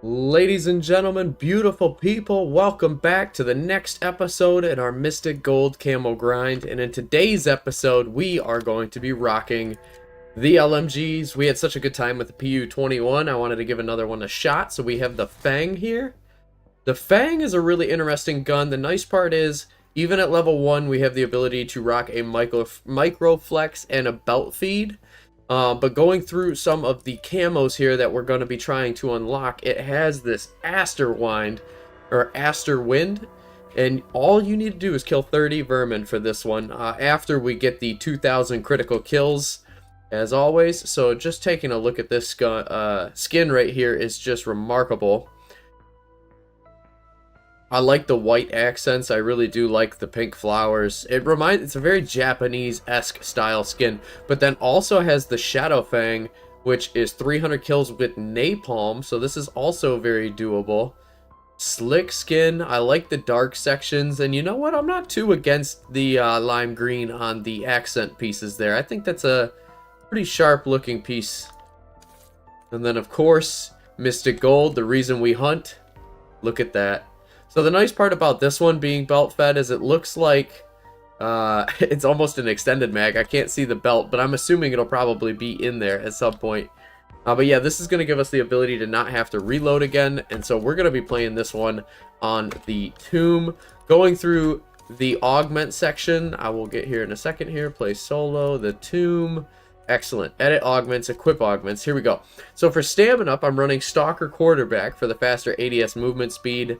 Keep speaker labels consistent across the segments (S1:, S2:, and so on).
S1: Ladies and gentlemen, beautiful people, welcome back to the next episode in our Mystic Gold Camo grind. And in today's episode, we are going to be rocking the LMGs. We had such a good time with the PU-21. I wanted to give another one a shot. So we have the Feng here. The Feng is a really interesting gun. The nice part is, even at level 1, we have the ability to rock a micro flex and a belt feed. But going through some of the camos here that we're going to be trying to unlock, it has this Aster Wind, or Aster Wind, and all you need to do is kill 30 vermin for this one, after we get the 2,000 critical kills, as always. So just taking a look at this skin right here is just remarkable. I like the white accents. I really do like the pink flowers. It's a very Japanese-esque style skin, but then also has the Shadow Fang, which is 300 kills with napalm, so this is also very doable. Slick skin. I like the dark sections, and you know what? I'm not too against the lime green on the accent pieces there. I think that's a pretty sharp looking piece. And then of course, Mystic Gold, the reason we hunt. Look at that. So the nice part about this one being belt fed is it looks like it's almost an extended mag. I can't see the belt, but I'm assuming it'll probably be in there at some point. But yeah, this is going to give us the ability to not have to reload again, and so we're going to be playing this one on the tomb. Going through the augment section, I will get here in a second here. Play solo, the tomb. Excellent. Edit augments, equip augments. Here we go. So for stamina up, I'm running Stalker Quarterback for the faster ADS movement speed.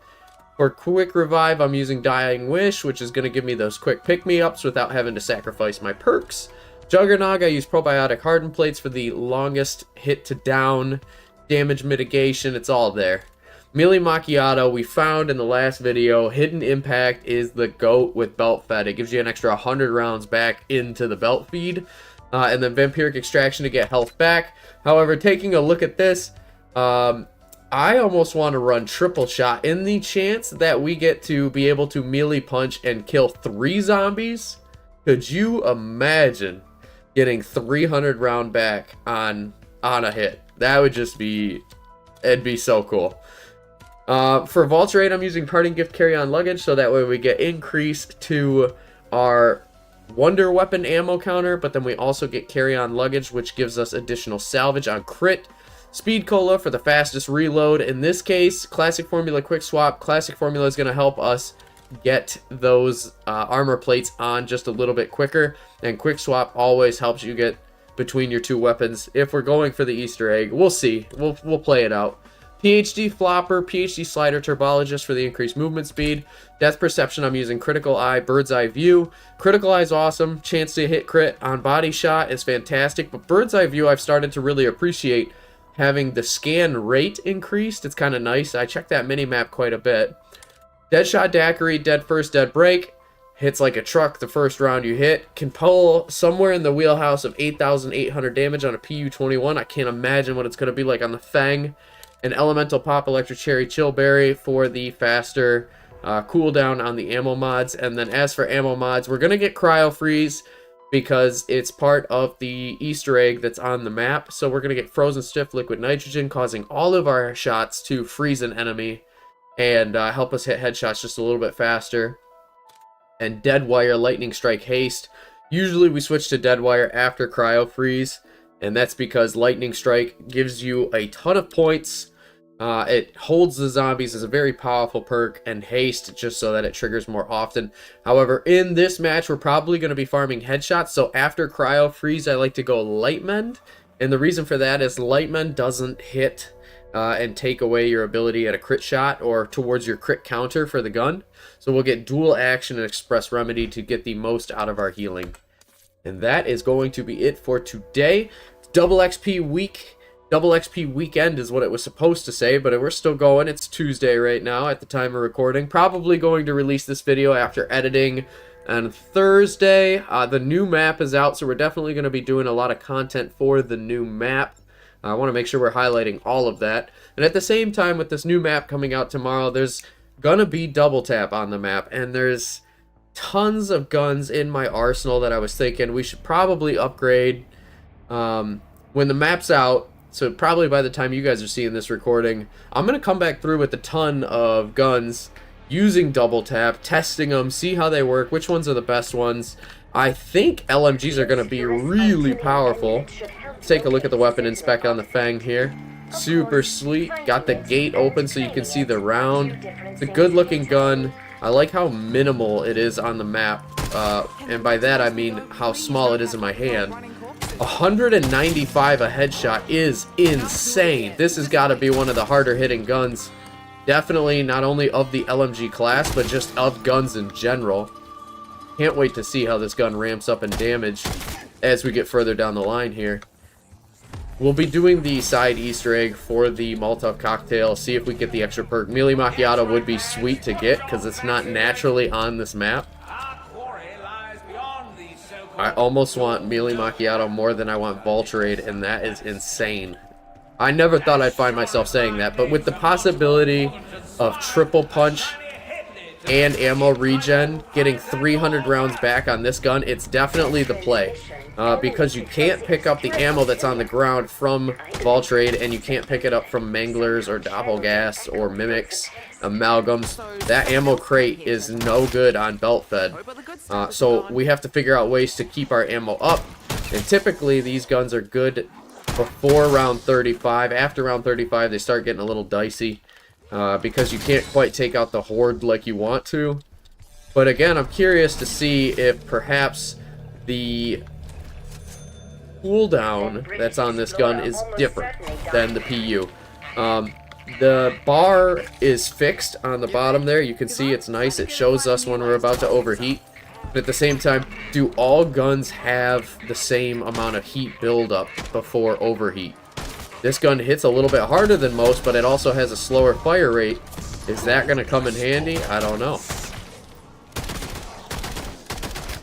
S1: For quick revive, I'm using Dying Wish, which is going to give me those quick pick-me-ups without having to sacrifice my perks. Juggernog, I use probiotic hardened plates for the longest hit to down, damage mitigation, it's all there. Melee Macchiato, we found in the last video, Hidden Impact is the GOAT with belt fed. It gives you an extra 100 rounds back into the belt feed. And then Vampiric Extraction to get health back. However, taking a look at this, I almost want to run triple shot in the chance that we get to be able to melee punch and kill 3 zombies. Could you imagine getting 300 round back on a hit? That would just be, it'd be so cool. For Vault Raid, I'm using Parting Gift Carry-On Luggage, so that way we get increased to our Wonder Weapon ammo counter, but then we also get Carry-On Luggage, which gives us additional salvage on crit. Speed Cola for the fastest reload. In this case, Classic Formula Quick Swap. Classic Formula is going to help us get those armor plates on just a little bit quicker. And Quick Swap always helps you get between your 2 weapons. If we're going for the Easter egg, we'll see. We'll play it out. PhD Flopper, PhD Slider Turbologist for the increased movement speed. Death Perception, I'm using Critical Eye, Bird's Eye View. Critical Eye is awesome. Chance to hit crit on body shot is fantastic. But Bird's Eye View I've started to really appreciate having the scan rate increased. It's kind of nice. I check that mini-map quite a bit. Deadshot Daiquiri, Dead First, Dead Break. Hits like a truck the first round you hit. Can pull somewhere in the wheelhouse of 8,800 damage on a PU-21. I can't imagine what it's going to be like on the Feng. And Elemental Pop, Electric Cherry, Chillberry for the faster cooldown on the ammo mods. And then as for ammo mods, we're going to get Cryo Freeze, because it's part of the Easter egg that's on the map. So we're going to get Frozen Stiff Liquid Nitrogen, causing all of our shots to freeze an enemy and help us hit headshots just a little bit faster. And Deadwire Lightning Strike Haste. Usually we switch to Deadwire after Cryo Freeze, and that's because Lightning Strike gives you a ton of points. It holds the zombies as a very powerful perk, and haste just so that it triggers more often. However, in this match, we're probably going to be farming headshots, so after Cryo Freeze, I like to go Light Mend, and the reason for that is Light Mend doesn't hit and take away your ability at a crit shot or towards your crit counter for the gun. So we'll get dual action and express remedy to get the most out of our healing. And that is going to be it for today. Double XP week. Double XP weekend is what it was supposed to say, but we're still going. It's Tuesday right now at the time of recording. Probably going to release this video after editing on Thursday. The new map is out, so we're definitely going to be doing a lot of content for the new map. I want to make sure we're highlighting all of that. And at the same time, with this new map coming out tomorrow, there's going to be double tap on the map, and there's tons of guns in my arsenal that I was thinking we should probably upgrade when the map's out. So probably by the time you guys are seeing this recording, I'm going to come back through with a ton of guns using double tap, testing them, see how they work, which ones are the best ones. I think LMGs are going to be really powerful. Let's take a look at the weapon inspect on the Feng here. Super sweet. Got the gate open so you can see the round. It's a good looking gun. I like how minimal it is on the map. And by that I mean how small it is in my hand. 195 a headshot is insane. This has got to be one of the harder hitting guns. Definitely not only of the LMG class, but just of guns in general. Can't wait to see how this gun ramps up in damage as we get further down the line here. We'll be doing the side Easter egg for the Molotov cocktail, see if we get the extra perk. Melee Macchiato would be sweet to get because it's not naturally on this map. I almost want Melee Macchiato more than I want Vulturade, and that is insane. I never thought I'd find myself saying that, but with the possibility of triple punch and ammo regen, getting 300 rounds back on this gun, it's definitely the play. Because you can't pick up the ammo that's on the ground from Vulturade, and you can't pick it up from Manglers or Doppelgas or Mimics, Amalgams. That ammo crate is no good on belt fed. So we have to figure out ways to keep our ammo up. And typically these guns are good before round 35. After round 35 they start getting a little dicey. Because you can't quite take out the horde like you want to. But again, I'm curious to see if perhaps the cooldown that's on this gun is different than the PU. The bar is fixed on the bottom there. You can see it's nice. It shows us when we're about to overheat. But at the same time, do all guns have the same amount of heat buildup before overheat? This gun hits a little bit harder than most, but it also has a slower fire rate. Is that going to come in handy? I don't know.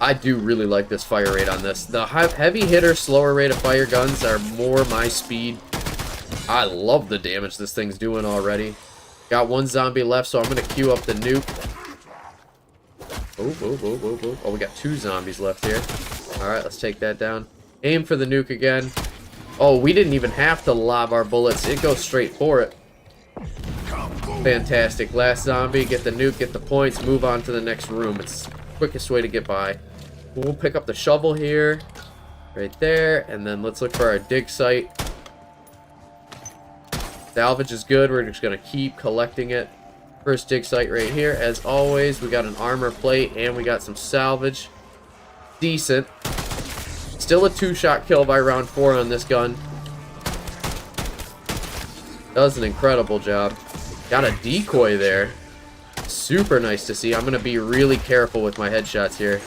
S1: I do really like this fire rate on this. The heavy hitter, slower rate of fire guns are more my speed. I love the damage this thing's doing already. Got one zombie left, so I'm going to queue up the nuke. Oh, we got 2 zombies left here. Alright, let's take that down. Aim for the nuke again. Oh, we didn't even have to lob our bullets. It goes straight for it. Fantastic. Last zombie. Get the nuke, get the points, move on to the next room. It's the quickest way to get by. We'll pick up the shovel here. Right there. And then let's look for our dig site. Salvage is good. We're just going to keep collecting it. First dig site right here. As always, we got an armor plate and we got some salvage. Decent. Still a 2-shot kill by round 4 on this gun. Does an incredible job. Got a decoy there. Super nice to see. I'm going to be really careful with my headshots here.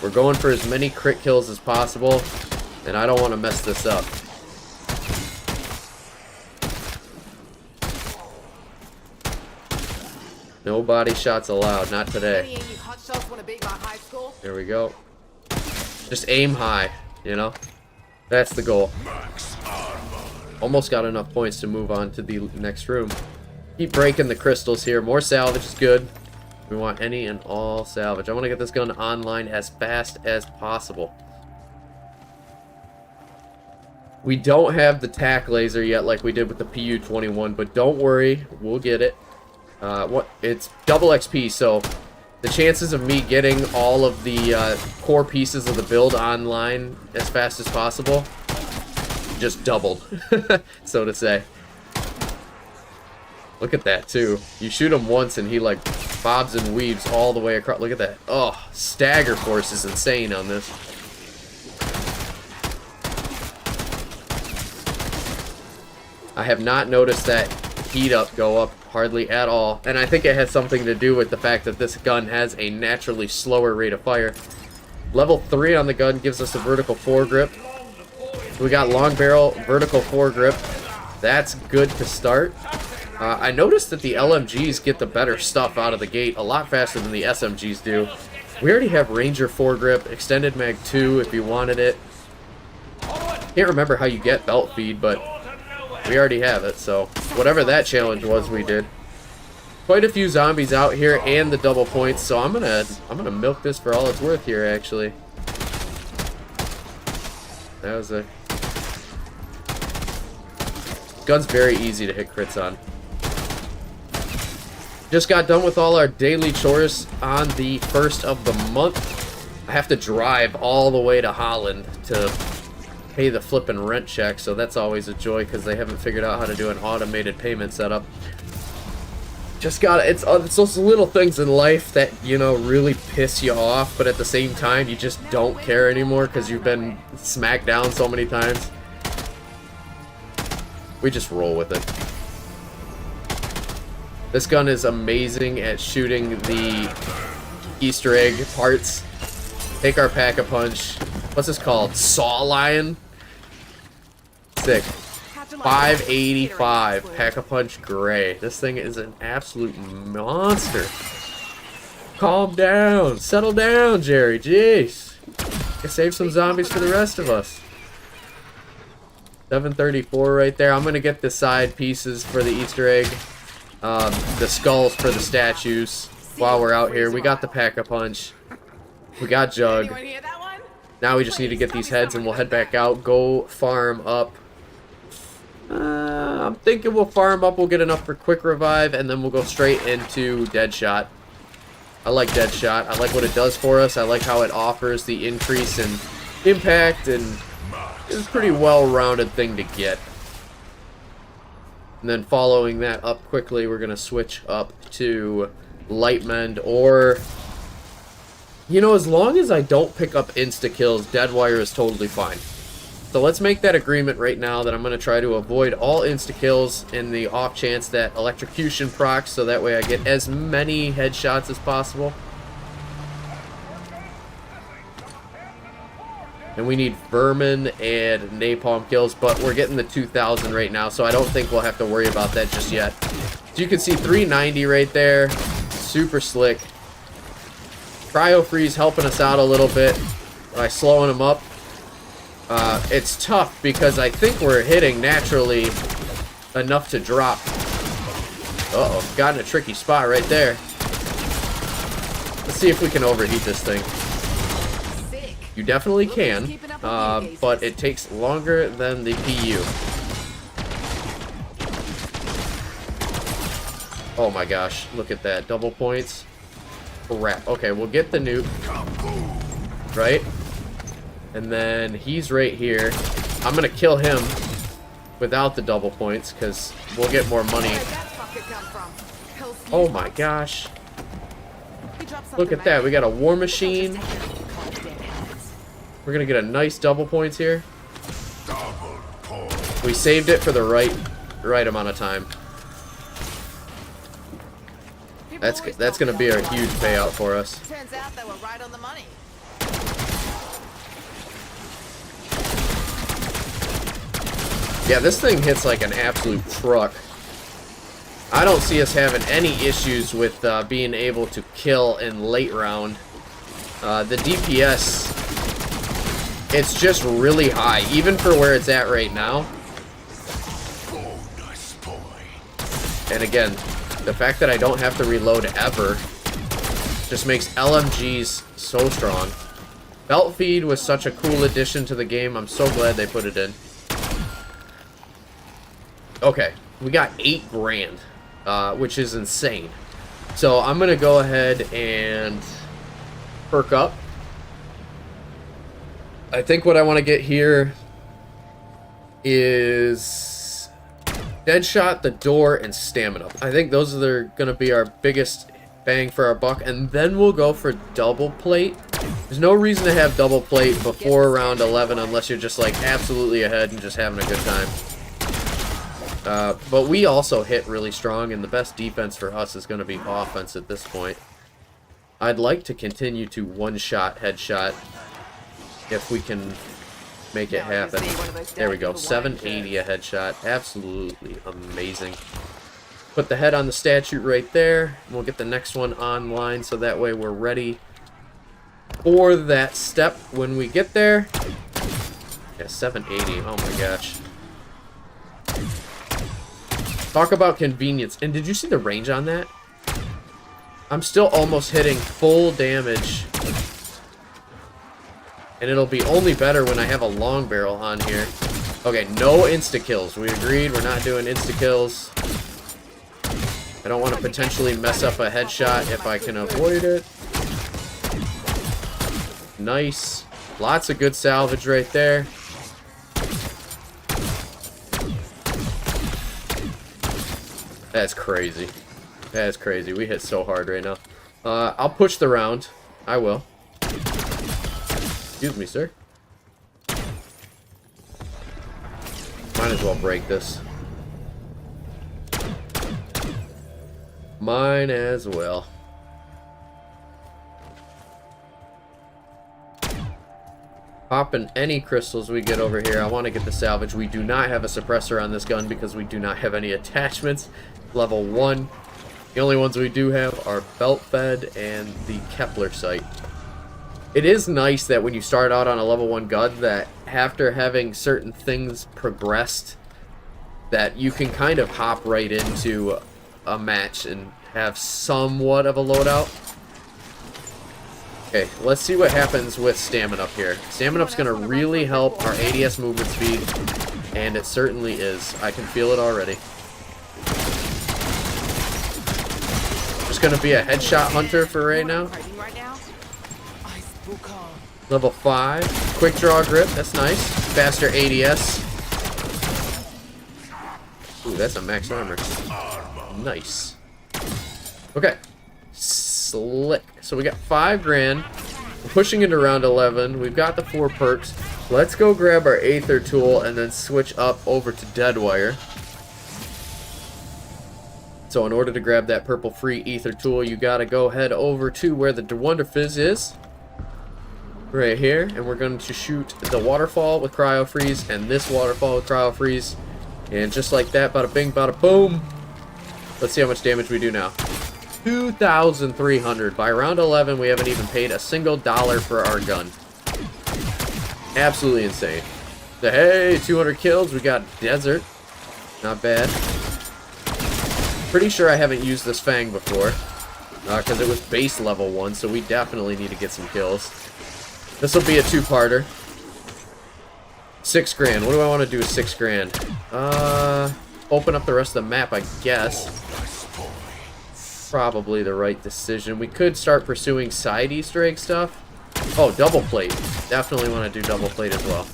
S1: We're going for as many crit kills as possible, and I don't want to mess this up. No body shots allowed. Not today. There we go. Just aim high. You know, that's the goal. Almost got enough points to move on to the next room. Keep breaking the crystals here. More salvage is good. We want any and all salvage. I want to get this gun online as fast as possible. We don't have the tack laser yet like we did with the PU-21, but don't worry, we'll get it. It's double XP, so the chances of me getting all of the core pieces of the build online as fast as possible just doubled, so to say. Look at that, too. You shoot him once and he, like, bobs and weaves all the way across. Look at that. Oh, stagger force is insane on this. I have not noticed that heat up go up hardly at all, and I think it has something to do with the fact that this gun has a naturally slower rate of fire. Level 3 on the gun gives us a vertical foregrip. We got long barrel, vertical foregrip. That's good to start. I noticed that the LMGs get the better stuff out of the gate a lot faster than the SMGs do. We already have Ranger foregrip, extended mag 2 if you wanted it. Can't remember how you get belt feed, but we already have it, so whatever that challenge was, we did. Quite a few zombies out here and the double points, so I'm gonna milk this for all it's worth here, actually. That was a Gun's very easy to hit crits on. Just got done with all our daily chores on the 1st of the month. I have to drive all the way to Holland to pay the flippin' rent check, so that's always a joy because they haven't figured out how to do an automated payment setup. Just got it's those little things in life that, you know, really piss you off, but at the same time you just don't care anymore because you've been smacked down so many times. We just roll with it. This gun is amazing at shooting the Easter egg parts. Take our pack-a-punch. What's this called? Saw lion? Sick. 585 pack-a-punch gray. This thing is an absolute monster. Calm down. Settle down, Jerry. Jeez. Save some zombies for the rest of us. 734 right there. I'm going to get the side pieces for the Easter egg. The skulls for the statues while we're out here. We got the pack-a-punch. We got Jug. Now we just need to get these heads and we'll head back out. Go farm up. I'm thinking we'll farm up. We'll get enough for quick revive and then we'll go straight into Deadshot. I like Deadshot. I like what it does for us. I like how it offers the increase in impact and it's a pretty well-rounded thing to get. And then following that up quickly, we're going to switch up to Lightmend or... You know, as long as I don't pick up insta-kills, Deadwire is totally fine. So let's make that agreement right now that I'm going to try to avoid all insta-kills in the off chance that electrocution procs, so that way I get as many headshots as possible. And we need vermin and napalm kills, but we're getting the 2,000 right now, so I don't think we'll have to worry about that just yet. So you can see 390 right there. Super slick. Cryo Freeze helping us out a little bit by slowing them up. It's tough because I think we're hitting naturally enough to drop. Uh-oh, got in a tricky spot right there. Let's see if we can overheat this thing. You definitely can, but it takes longer than the PU. Oh my gosh, look at that. Double points. Crap. Okay, we'll get the nuke. Right? And then he's right here. I'm going to kill him without the double points because we'll get more money. Oh my gosh. Look at that. We got a war machine. We're going to get a nice double points here. We saved it for the right amount of time. That's going to be a huge payout for us.
S2: Turns out they were right on the money.
S1: Yeah, this thing hits like an absolute truck. I don't see us having any issues with being able to kill in late round. The DPS, it's just really high, even for where it's at right now. And again, the fact that I don't have to reload ever just makes LMGs so strong. Belt feed was such a cool addition to the game. I'm so glad they put it in. Okay, we got 8 grand, which is insane. So I'm going to go ahead and perk up. I think what I want to get here is Deadshot, the door, and stamina. I think those are going to be our biggest bang for our buck, and then we'll go for double plate. There's no reason to have double plate before round 11 unless you're just like absolutely ahead and just having a good time. But we also hit really strong, and the best defense for us is going to be offense at this point. I'd like to continue to one-shot headshot if we can make it happen. There we go, 780 a headshot. Absolutely amazing. Put the head on the statue right there. We'll get the next one online so that way we're ready for that step when we get there. Yeah, 780. Oh my gosh. Talk about convenience. And did you see the range on that? I'm still almost hitting full damage. And it'll be only better when I have a long barrel on here. Okay, no insta-kills. We agreed we're not doing insta-kills. I don't want to potentially mess up a headshot if I can avoid it. Nice. Lots of good salvage right there. That's crazy. That is crazy. We hit so hard right now. I'll push the round. I will. Excuse me, sir. Might as well break this. Might as well. Popping any crystals we get over here. I want to get the salvage. We do not have a suppressor on this gun because we do not have any attachments. Level 1. The only ones we do have are belt fed and the Kepler sight. It is nice that when you start out on a level 1 gun that after having certain things progressed that you can kind of hop right into a match and have somewhat of a loadout. Okay, let's see what happens with stamina up here. Stamina up's gonna really help our ADS movement speed, and it certainly is. I can feel it already. Just gonna be a headshot hunter for right now. Level 5. Quick draw grip, that's nice. Faster ADS. Ooh, that's a max armor. Nice. Okay. Slick. So we got 5 grand. We're pushing into round 11. We've got the 4 perks. Let's go grab our Aether tool and then switch up over to Deadwire. So in order to grab that purple free Aether tool, you gotta go head over to where the Wonder Fizz is. Right here. And we're going to shoot the waterfall with cryo freeze and this waterfall with cryo freeze. And just like that, bada bing, bada boom. Let's see how much damage we do now. 2,300. By round 11, we haven't even paid a single dollar for our gun. Absolutely insane. So, hey, 200 kills. We got Desert. Not bad. Pretty sure I haven't used this Feng before. Because it was base level 1, so we definitely need to get some kills. This will be a 2-parter. 6 grand. What do I want to do with 6 grand? Open up the rest of the map, I guess. Probably the right decision. We could start pursuing side Easter egg stuff. Oh, double plate. Definitely want to do double plate as well.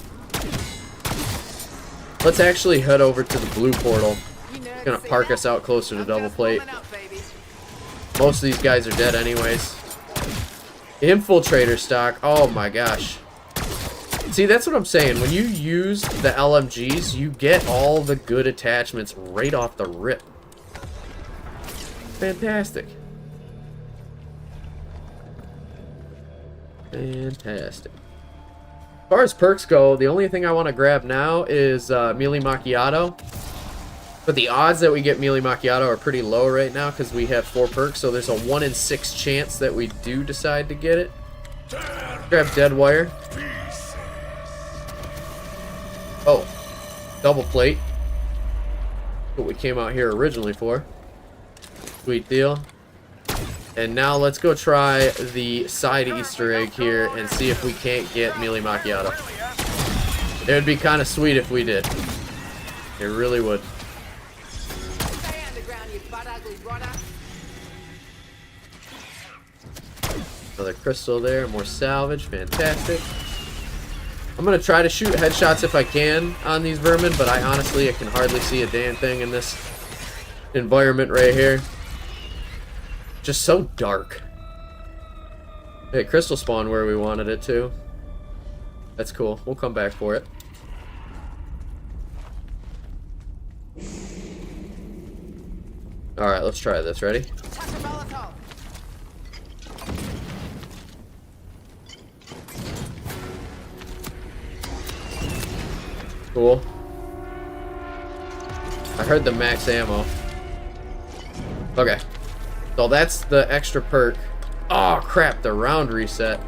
S1: Let's actually head over to the blue portal. It's gonna park us out closer to double plate. Most of these guys are dead anyways. Infiltrator stock. Oh my gosh. See, that's what I'm saying. When you use the LMGs, you get all the good attachments right off the rip. Fantastic. Fantastic. As far as perks go, the only thing I want to grab now is Mealy Macchiato. But the odds that we get Mealy Macchiato are pretty low right now because we have 4 perks, so there's a 1 in 6 chance that we do decide to get it. Grab Deadwire. Oh, double plate. What we came out here originally for. Sweet deal. And now let's go try the side Easter egg here and see if we can't get Mealy Macchiato. It would be kind of sweet if we did. It really would. Another crystal there, more salvage, fantastic. I'm going to try to shoot headshots if I can on these vermin, but I honestly can hardly see a damn thing in this environment right here. Just so dark. Hey, crystal spawn where we wanted it to. That's cool. We'll come back for it. Alright, let's try this. Ready? Cool. I heard the max ammo. Okay. So that's the extra perk. Oh crap, the round reset.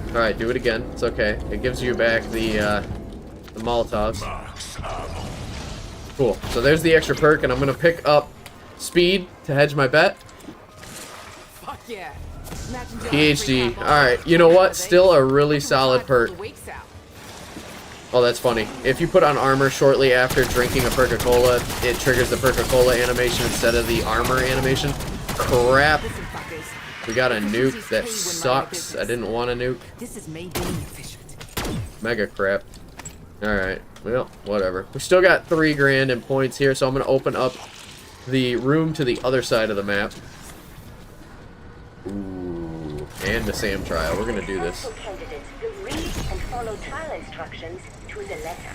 S1: Alright, do it again. It's okay. It gives you back the Molotovs. Cool. So there's the extra perk, and I'm gonna pick up speed to hedge my bet.
S2: Fuck yeah.
S1: PhD. Alright, you know what? Still a really solid perk. Oh, that's funny. If you put on armor shortly after drinking a Perca-Cola, it triggers the Perca-Cola animation instead of the armor animation. Crap. We got a nuke that sucks. I didn't want a nuke.
S2: This is me being efficient.
S1: Mega crap. Alright. Well, whatever. We still got 3 grand in points here, so I'm going to open up the room to the other side of the map. Ooh. And the SAM trial. We're going to do this.
S3: Candidates will read and follow trial instructions to the letter.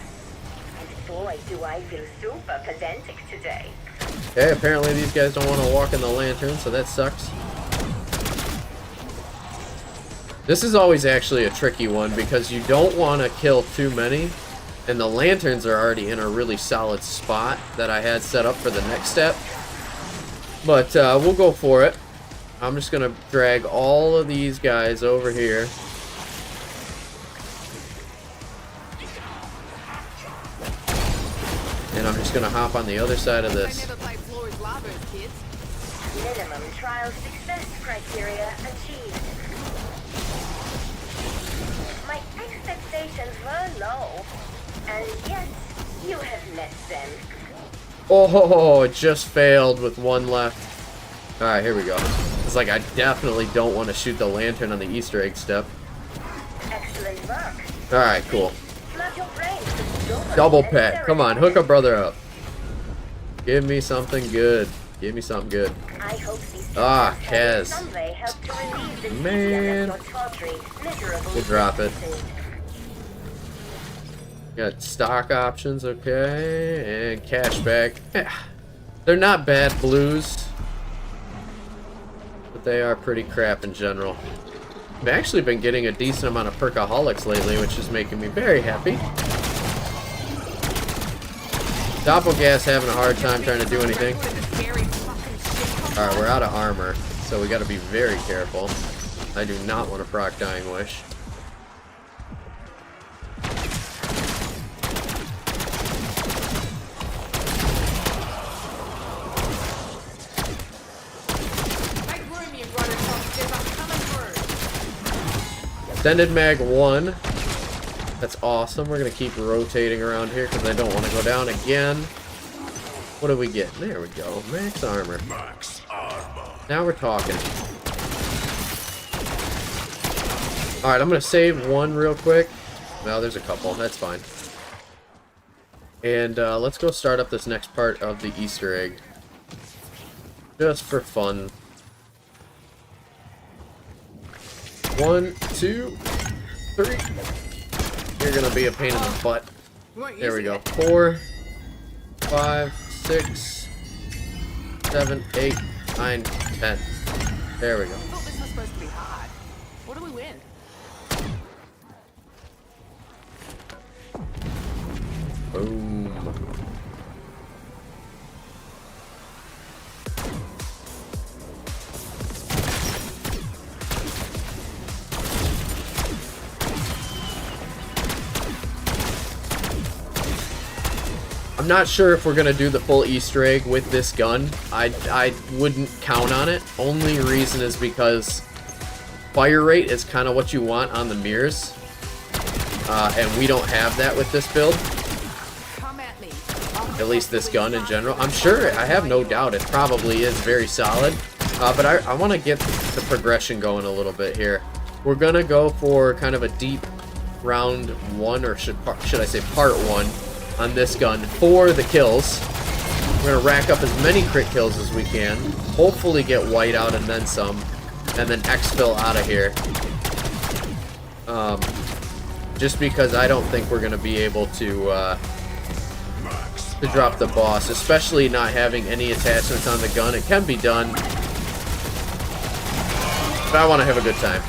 S3: And boy, do I feel super pedantic today.
S1: Okay, apparently these guys don't want to walk in the lantern, so that sucks. This is always actually a tricky one because you don't want to kill too many, and the lanterns are already in a really solid spot that I had set up for the next step. But we'll go for it. I'm just going to drag all of these guys over here. And I'm just going to hop on the other side of this.
S3: Minimum trial success criteria achieved. My expectations were low, and yet you have met them.
S1: Oh, it just failed with 1 left. Alright, here we go. It's like I definitely don't want to shoot the lantern on the Easter egg step.
S3: Excellent work.
S1: Alright, cool.
S3: Flood your brain with
S1: Double pet. Come on, hook a brother up. Give me something good. Give me something good.
S3: I hope these
S1: Kaz.
S3: someday help to relieve the
S1: Man.
S3: of your tawdry, miserable
S1: We'll drop it.
S3: existence.
S1: Got stock options, okay, and cashback. They're not bad blues, but they are pretty crap in general. I've actually been getting a decent amount of perkaholics lately, which is making me very happy. Doppelgas having a hard time trying to do anything. Alright, we're out of armor, so we gotta be very careful. I do not want to proc Dying Wish. Extended mag 1. That's awesome. We're going to keep rotating around here because I don't want to go down again. What do we get? There we go. Max armor.
S4: Max armor.
S1: Now we're talking. Alright, I'm going to save 1 real quick. Well, there's a couple. That's fine. And let's go start up this next part of the Easter egg. Just for fun. 1, 2, 3. You're gonna be a pain in the butt. There we go. 4, 5, 6, 7, 8, 9, 10. There we go.
S2: I thought this was supposed to be hard. What do we win?
S1: Boom. I'm not sure if we're gonna do the full Easter egg with this gun. I wouldn't count on it. Only reason is because fire rate is kind of what you want on the mirrors, and we don't have that with this build.
S2: Come at me.
S1: At least this gun in general. I'm sure, I have no doubt it probably is very solid, but I want to get the progression going a little bit here. We're gonna go for kind of a deep round 1, or should I say part 1. On this gun for the kills. We're gonna rack up as many crit kills as we can, hopefully get white out and then some, and then exfil out of here. Just because I don't think we're gonna be able to drop the boss, especially not having any attachments on the gun. It can be done, but I want to have a good time.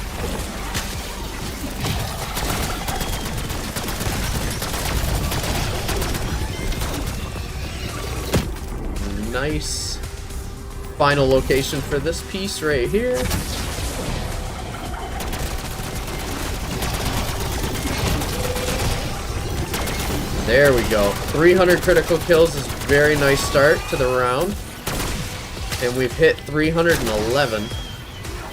S1: Nice final location for this piece right here. There we go. 300 critical kills is a very nice start to the round. And we've hit 311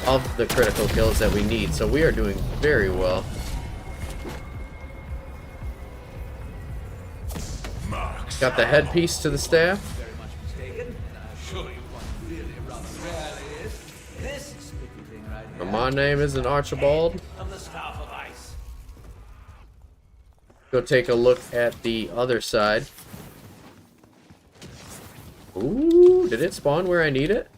S1: of the critical kills that we need. So we are doing very well. Got the headpiece to the staff.
S4: Very much mistaken, and I assure you one really rather rarely is. This sticky thing right here.
S1: And my name isn't Archibald.
S4: Of the staff of ice.
S1: Go take a look at the other side. Ooh, did it spawn where I need it?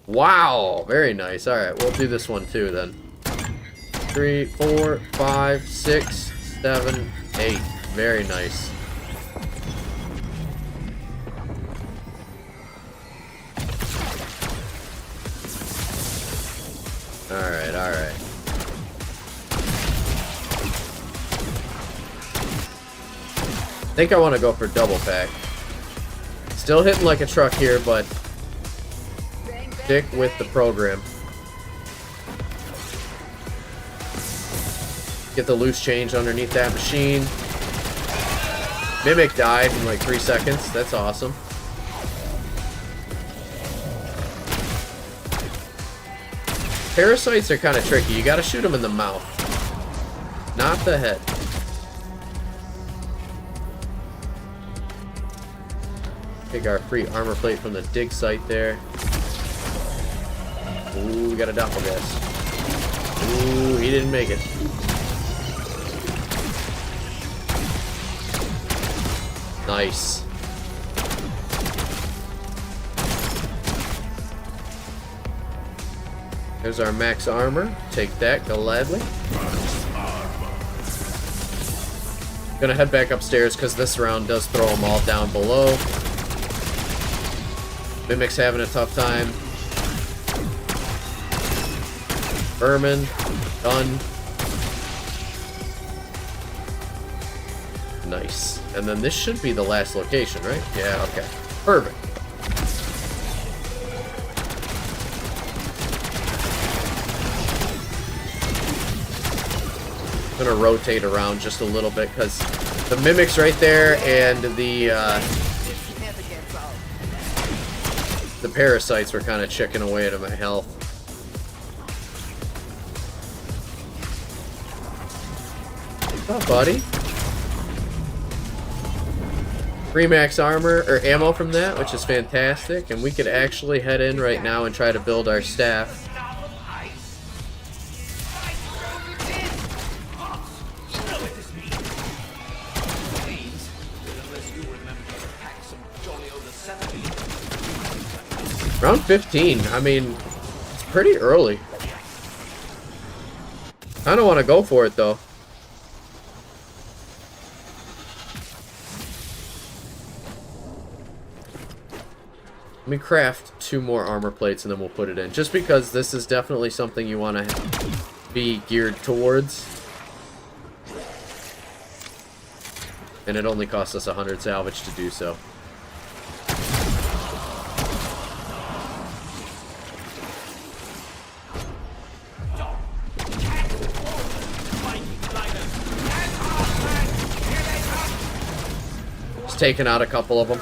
S1: Wow, very nice. Alright, we'll do this one too then. 3, 4, 5, 6, 7, 8. Very nice. Alright, alright. I think I want to go for double pack. Still hitting like a truck here, but stick with the program. Get the loose change underneath that machine. Mimic died in like 3 seconds. That's awesome. Parasites are kind of tricky. You gotta shoot them in the mouth, not the head. Take our free armor plate from the dig site there. Ooh, we got a doppelganger. Ooh, he didn't make it. Nice. There's our max armor. Take that gladly. Gonna head back upstairs because this round does throw them all down below. Mimic's having a tough time. Vermin. Done. Nice. And then this should be the last location, right? Yeah, okay. Perfect. I'm gonna rotate around just a little bit because the mimic's right there and the parasites were kind of chipping away at my health. What's up, buddy? Free max armor or ammo from that, which is fantastic, and we could actually head in right now and try to build our staff. Round 15, I mean, it's pretty early. I don't want to go for it though. Let me craft 2 more armor plates and then we'll put it in. Just because this is definitely something you want to be geared towards. And it only costs us 100 salvage to do so. Just taking out a couple of them.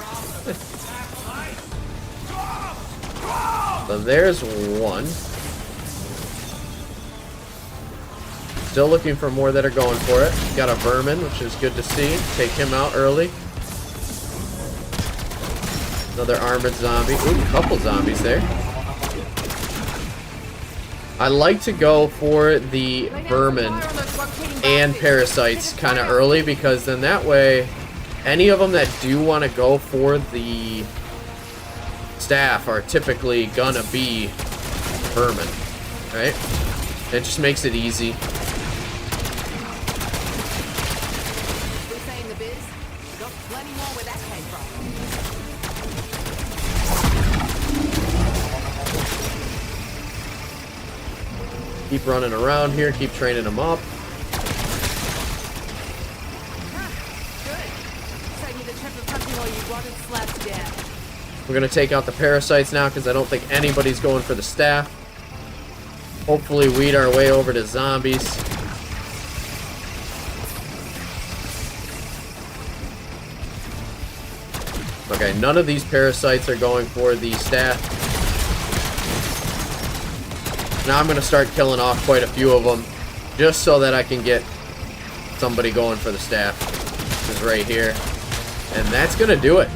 S1: So there's one. Still looking for more that are going for it. Got a vermin, which is good to see. Take him out early. Another armored zombie. Ooh, a couple zombies there. I like to go for the vermin and parasites kind of early because then that way, any of them that do want to go for the staff are typically gonna be vermin, right? It just makes it easy. Keep running around here, keep training them up. We're gonna take out the parasites now because I don't think anybody's going for the staff. Hopefully weed our way over to zombies. Okay, none of these parasites are going for the staff. Now I'm gonna start killing off quite a few of them just so that I can get somebody going for the staff. This is right here. And that's gonna do it.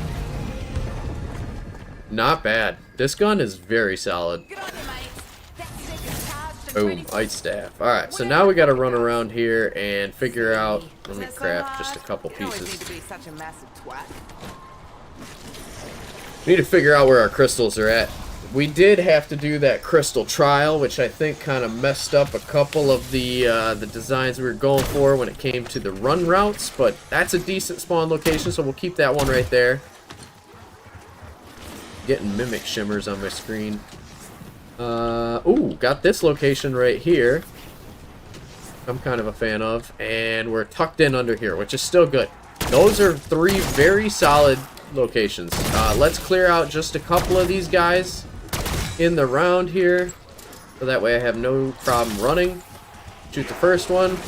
S1: Not bad. This gun is very solid.
S2: Good on you, mate. That second charge to
S1: Boom,
S2: 24.
S1: ice staff. Alright, so now we gotta run around here and figure out... Let me craft just a couple
S2: You always need
S1: pieces.
S2: to be such a massive twat.
S1: We need to figure out where our crystals are at. We did have to do that crystal trial, which I think kind of messed up a couple of the designs we were going for when it came to the run routes, but that's a decent spawn location, so we'll keep that one right there. Getting mimic shimmers on my screen. Ooh, got this location right here. I'm kind of a fan of, and we're tucked in under here, which is still good. Those are 3 very solid locations. Let's clear out just a couple of these guys in the round here, so that way I have no problem running. Shoot the first one,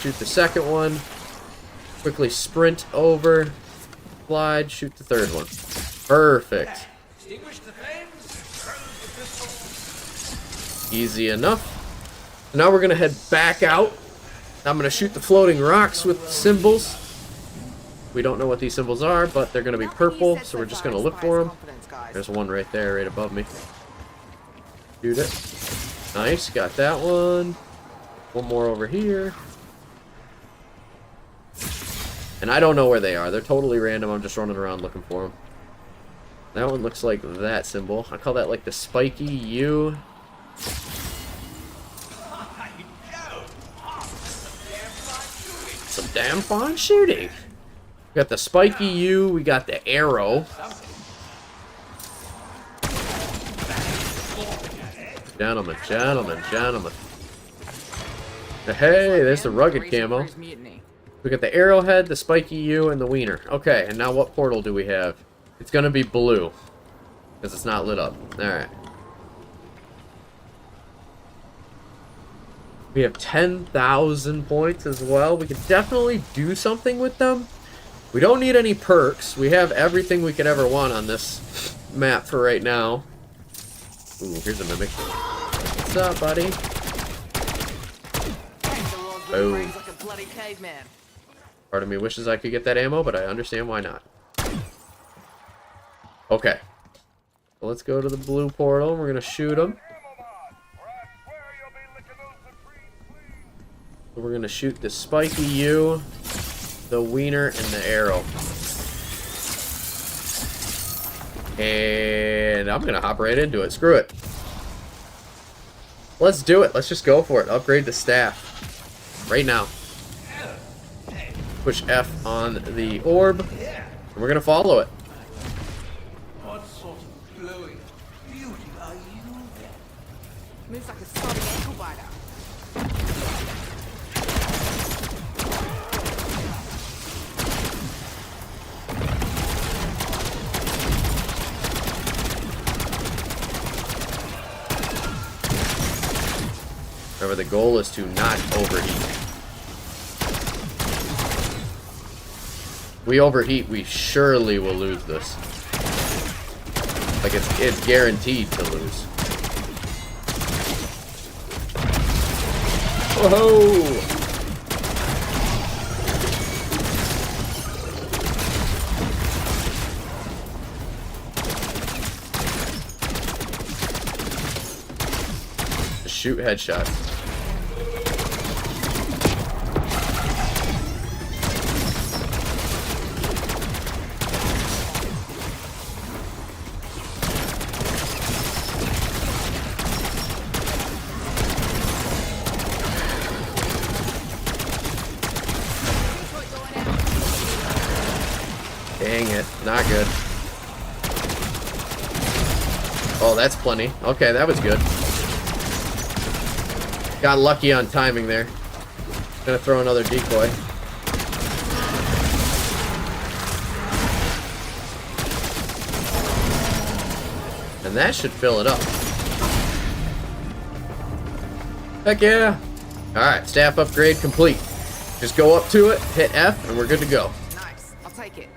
S1: shoot the second one, quickly sprint over, slide, shoot the third one. Perfect.
S4: Extinguish the flames. Burn the crystal.
S1: Easy enough. Now we're gonna head back out. I'm gonna shoot the floating rocks with symbols. We don't know what these symbols are, but they're gonna be purple, so we're just gonna look for them. There's one right there, right above me. Shoot it. Nice, got that one. One more over here. And I don't know where they are. They're totally random. I'm just running around looking for them. That one looks like that symbol. I call that like the spiky U. Some damn fine shooting. We got the spiky U. We got the arrow. Gentlemen, gentlemen, gentlemen. Hey, there's the rugged camo. We got the arrowhead, the spiky U, and the wiener. Okay, and now what portal do we have? It's gonna be blue, because it's not lit up. Alright. We have 10,000 points as well. We could definitely do something with them. We don't need any perks. We have everything we could ever want on this map for right now. Ooh, here's a mimic. What's up, buddy? Boom.
S2: Like a bloody caveman.
S1: Part of me wishes I could get that ammo, but I understand why not. Okay. So let's go to the blue portal. We're going to shoot them. So we're going to shoot the spiky U, the wiener, and the arrow. And I'm going to hop right into it. Screw it. Let's do it. Let's just go for it. Upgrade the staff. Right now. Push F on the orb. And we're going to follow it.
S4: What sort of glowing beauty are you then?
S2: Moves like a sobbing ankle biter.
S1: Remember, the goal is to not overheat. We overheat, we surely will lose this. Like, it's guaranteed to lose. Whoa! Just shoot headshots. Dang it, not good. Oh, that's plenty. Okay, that was good. Got lucky on timing there. Gonna throw another decoy. And that should fill it up. Heck yeah. Alright, staff upgrade complete. Just go up to it, hit F, and we're good to go.
S2: Nice. I'll take it.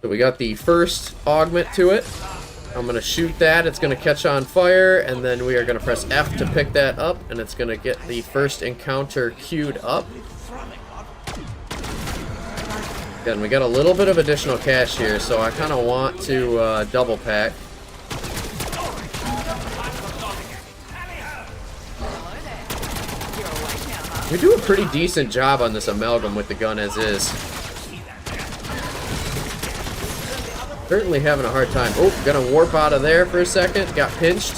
S1: So we got the first augment to it. I'm going to shoot that. It's going to catch on fire, and then we are going to press F to pick that up, and it's going to get the first encounter queued up. Again, we got a little bit of additional cash here, so I kind of want to double pack. We do a pretty decent job on this amalgam with the gun as is. Certainly having a hard time. Oh, gonna warp out of there for a second. Got pinched.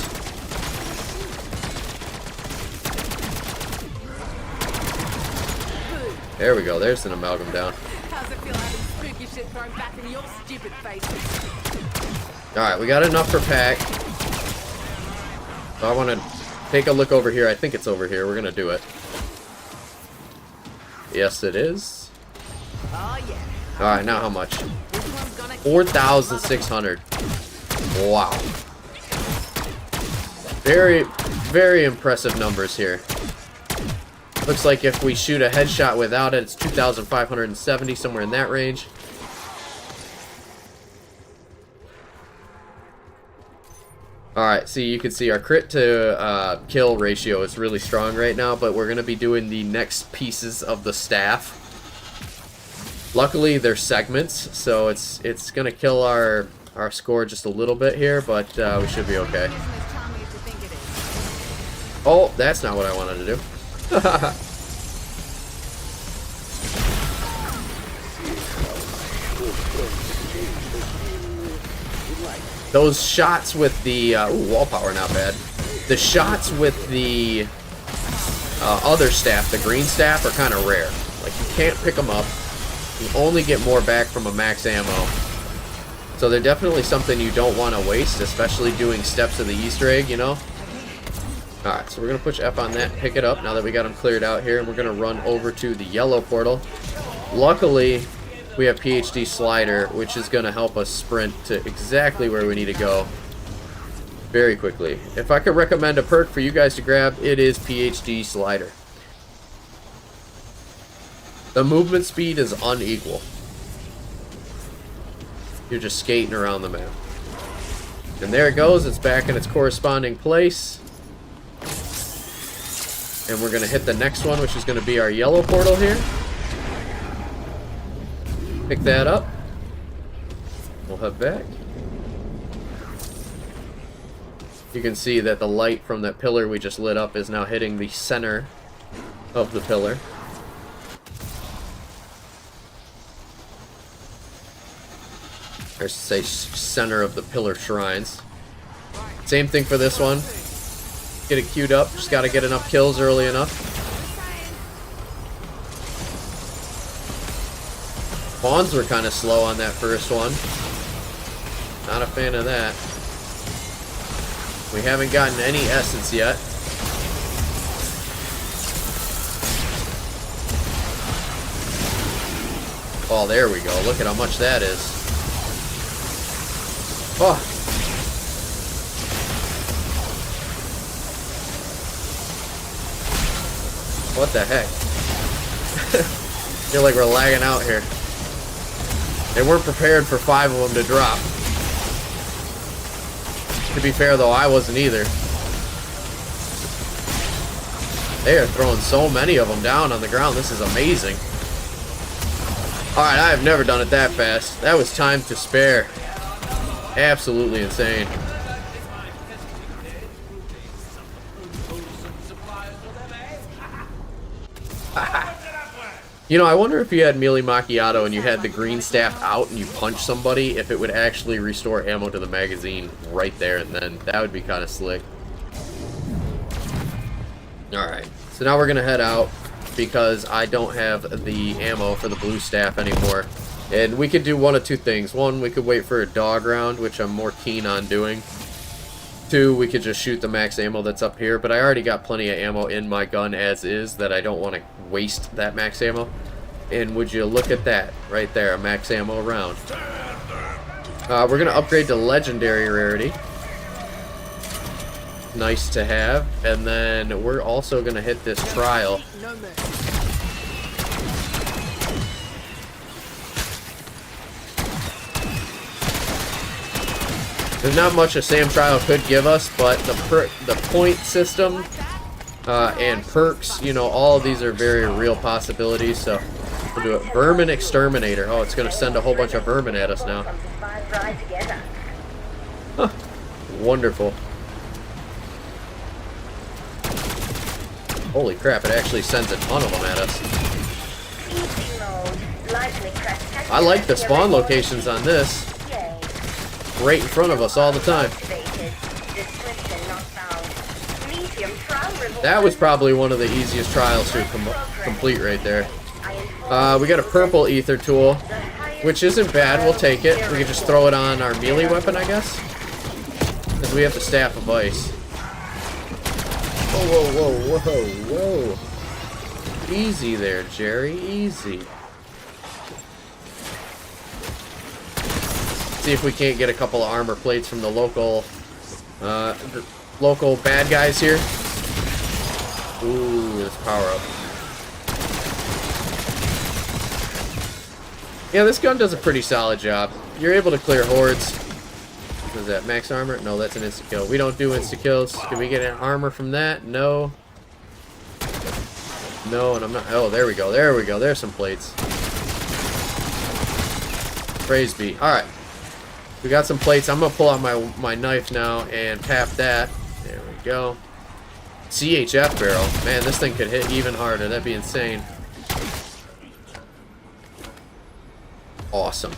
S1: There we go. There's an amalgam down.
S2: How's it feel having spooky shit thrown back in your stupid faces?
S1: Alright, we got enough for pack. So I want to take a look over here. I think it's over here. We're gonna do it. Yes, it is.
S2: Oh yeah.
S1: Alright, now how much?
S2: This one's gonna
S1: 4,600. Wow. Very, very impressive numbers here. Looks like if we shoot a headshot without it, it's 2,570, somewhere in that range. Alright, so you can see our crit to kill ratio is really strong right now, but we're going to be doing the next pieces of the staff. Luckily, they're segments, so it's going to kill our score just a little bit here, but we should be okay. Oh, that's not what I wanted to do. Those shots with the ooh, wall power, not bad. The shots with the other staff, the green staff, are kind of rare. Like, you can't pick them up. You only get more back from a max ammo. So they're definitely something you don't want to waste, especially doing steps of the Easter egg, you know? Alright, so we're going to push F on that, pick it up now that we got them cleared out here, and we're going to run over to the yellow portal. Luckily, we have PhD Slider, which is going to help us sprint to exactly where we need to go very quickly. If I could recommend a perk for you guys to grab, it is PhD Slider. The movement speed is unequal. You're just skating around the map. And there it goes, it's back in its corresponding place. And we're going to hit the next one, which is going to be our yellow portal here. Pick that up. We'll head back. You can see that the light from that pillar we just lit up is now hitting the center of the pillar. Or say center of the pillar shrines. Same thing for this one. Get it queued up. Just got to get enough kills early enough. Spawns were kind of slow on that first one. Not a fan of that. We haven't gotten any essence yet. Oh, there we go. Look at how much that is. Oh. What the heck? Feel like we're lagging out here. They weren't prepared for 5 of them to drop. To be fair though, I wasn't either. They are throwing so many of them down on the ground. This is amazing. Alright, I have never done it that fast. That was time to spare. Absolutely insane. You know, I wonder if you had Melee Macchiato and you had the green staff out and you punch somebody, if it would actually restore ammo to the magazine right there and then. That would be kind of slick. Alright, so now we're going to head out because I don't have the ammo for the blue staff anymore. And we could do one of two things. One, we could wait for a dog round, which I'm more keen on doing. Two, we could just shoot the max ammo that's up here, but I already got plenty of ammo in my gun as is that I don't want to waste that max ammo. And would you look at that right there, a max ammo round. We're going to upgrade to legendary rarity. Nice to have. And then we're also going to hit this trial. There's not much a SAM trial could give us, but the point system and perks, you know, all of these are very real possibilities. So We'll do it. Vermin exterminator. Oh, it's gonna send a whole bunch of vermin at us now. Huh. Wonderful. Holy crap, it actually sends a ton of them at us. I like the spawn locations on this. Right in front of us all the time. That was probably one of the easiest trials to complete right there. We got a purple ether tool, which isn't bad. We'll take it. We can just throw it on our melee weapon, I guess. Because we have the staff of ice. Whoa, whoa, whoa, whoa, whoa. Easy there, Jerry. Easy. See if we can't get a couple of armor plates from the local bad guys here. Ooh, let's power up. Yeah, this gun does a pretty solid job. You're able to clear hordes. What is that, max armor? No, that's an insta-kill. We don't do insta-kills. Can we get an armor from that? No. No, and I'm not... Oh, there we go. There we go. There's some plates. Praise be. Alright. We got some plates. I'm going to pull out my knife now and tap that. There we go. CHF barrel. Man, this thing could hit even harder. That'd be insane. Awesome.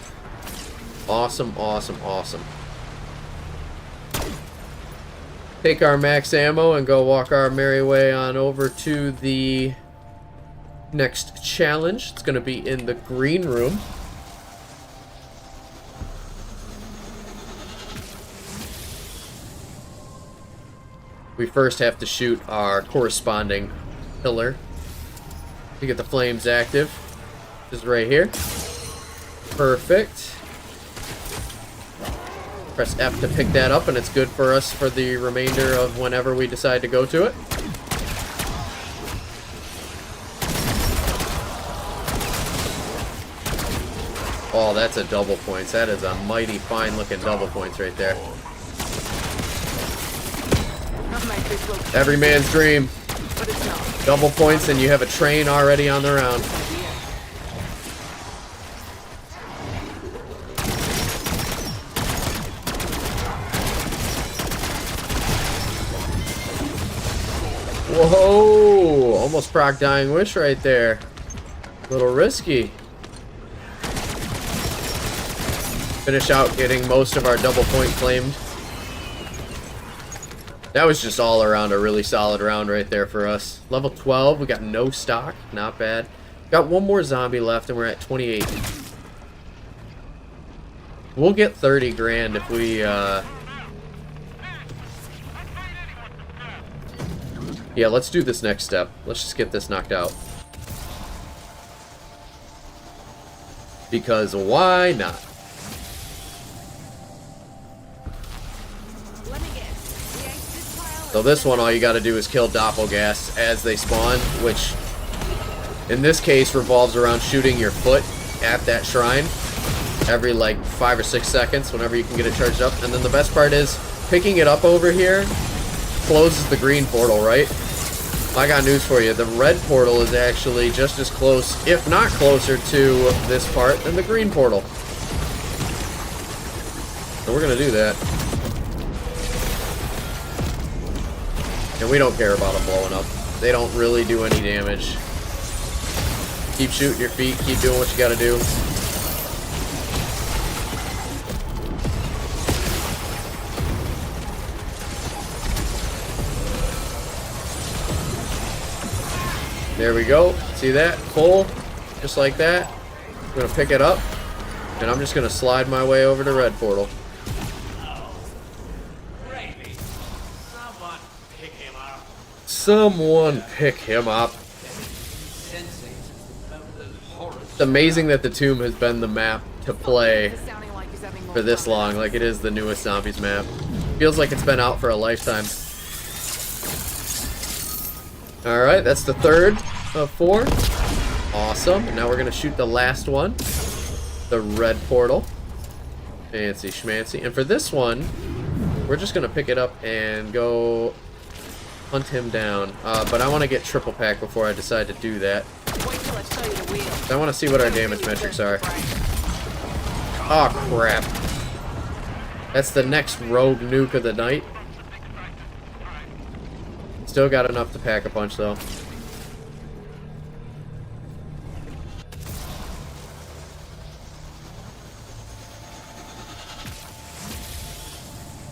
S1: Awesome, awesome, awesome. Take our max ammo and go walk our merry way on over to the next challenge. It's going to be in the green room. We first have to shoot our corresponding pillar to get the flames active. This is right here. Perfect. Press F to pick that up, and it's good for us for the remainder of whenever we decide to go to it. Oh, that's a double points. That is a mighty fine looking double points right there. Every man's dream. Double points and you have a train already on the round. Whoa! Almost proc Dying Wish right there. A little risky. Finish out getting most of our double point claimed. That was just all around a really solid round right there for us. Level 12, we got no stock. Not bad. Got one more zombie left and we're at 28. We'll get 30 grand if we... Yeah, let's do this next step. Let's just get this knocked out. Because why not? So this one, all you gotta do is kill doppelgas as they spawn, which in this case revolves around shooting your foot at that shrine every like 5 or 6 seconds whenever you can get it charged up. And then the best part is picking it up over here closes the green portal, right? I got news for you. The red portal is actually just as close, if not closer, to this part than the green portal. So we're gonna do that. And we don't care about them blowing up. They don't really do any damage. Keep shooting your feet. Keep doing what you gotta do. There we go. See that? Full. Just like that. I'm gonna pick it up. And I'm just gonna slide my way over to red portal. Someone pick him up. It's amazing that the tomb has been the map to play for this long. Like it is the newest zombies map. Feels like it's been out for a lifetime. Alright, that's the third of 4. Awesome. And now we're going to shoot the last one. The red portal. Fancy schmancy. And for this one, we're just going to pick it up and go hunt him down. But I want to get triple pack before I decide to do that.
S2: Let's show you the wheel.
S1: I want to see what our damage metrics are. Oh, crap. That's the next rogue nuke of the night. Still got enough to pack a punch, though.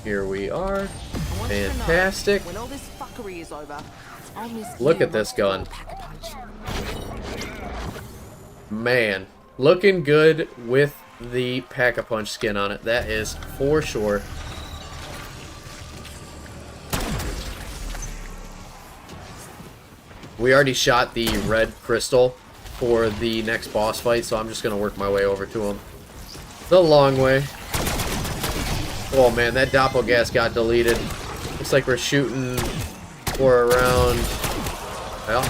S1: Here we are. Fantastic.
S2: When all this fuckery is over, I'll miss
S1: Look
S2: you
S1: at this
S2: and
S1: gun.
S2: pack a punch.
S1: Man, looking good with the Pack-a-Punch skin on it. That is for sure. We already shot the red crystal for the next boss fight, so I'm just going to work my way over to him. The long way. Oh man, that doppelgas got deleted. Looks like we're shooting for around... Well,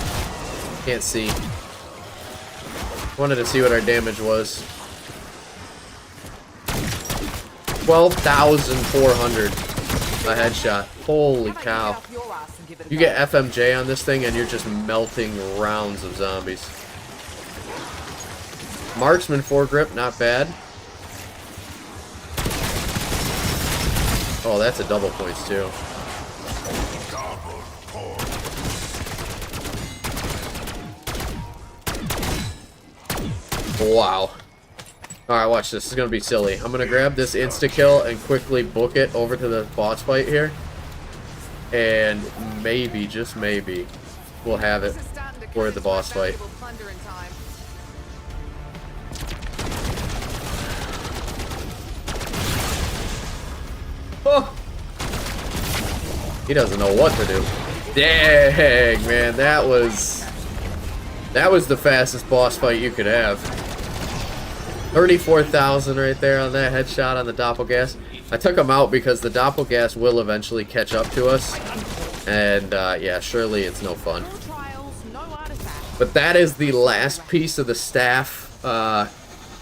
S1: can't see. Wanted to see what our damage was. 12,400 a headshot. Holy cow. You get FMJ on this thing and you're just melting rounds of zombies. Marksman foregrip, not bad. Oh, that's a double points too. Wow. Alright, watch this. This is going to be silly. I'm going to grab this insta-kill and quickly book it over to the boss fight here. And maybe, just maybe, we'll have it for the boss fight. Oh! He doesn't know what to do. Dang, man, that was the fastest boss fight you could have. 34,000 right there on that headshot on the doppelgas. I took him out because the doppelgas will eventually catch up to us. And, yeah, surely it's no fun. But that is the last piece of the staff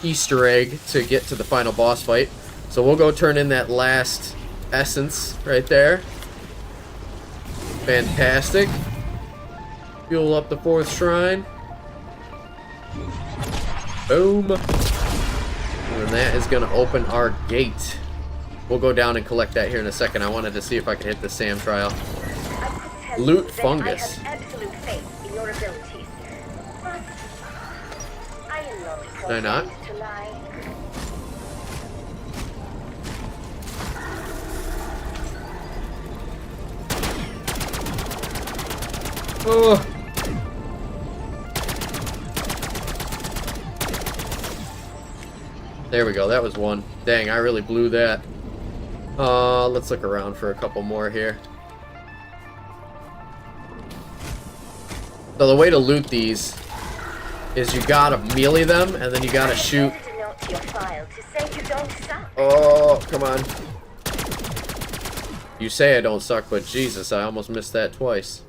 S1: Easter egg to get to the final boss fight. So we'll go turn in that last essence right there. Fantastic. Fuel up the 4th shrine. Boom. And that is going to open our gate. We'll go down and collect that here in a second. I wanted to see if I could hit the SAM trial. Loot fungus.
S3: I have absolute faith in your abilities. But I am not
S1: Can I not?
S3: programmed to lie.
S1: Oh. There we go. That was one. Dang, I really blew that. Let's look around for a couple more here. So the way to loot these is you gotta melee them and then you gotta shoot. Oh, come on. You say I don't suck, but Jesus, I almost missed that twice.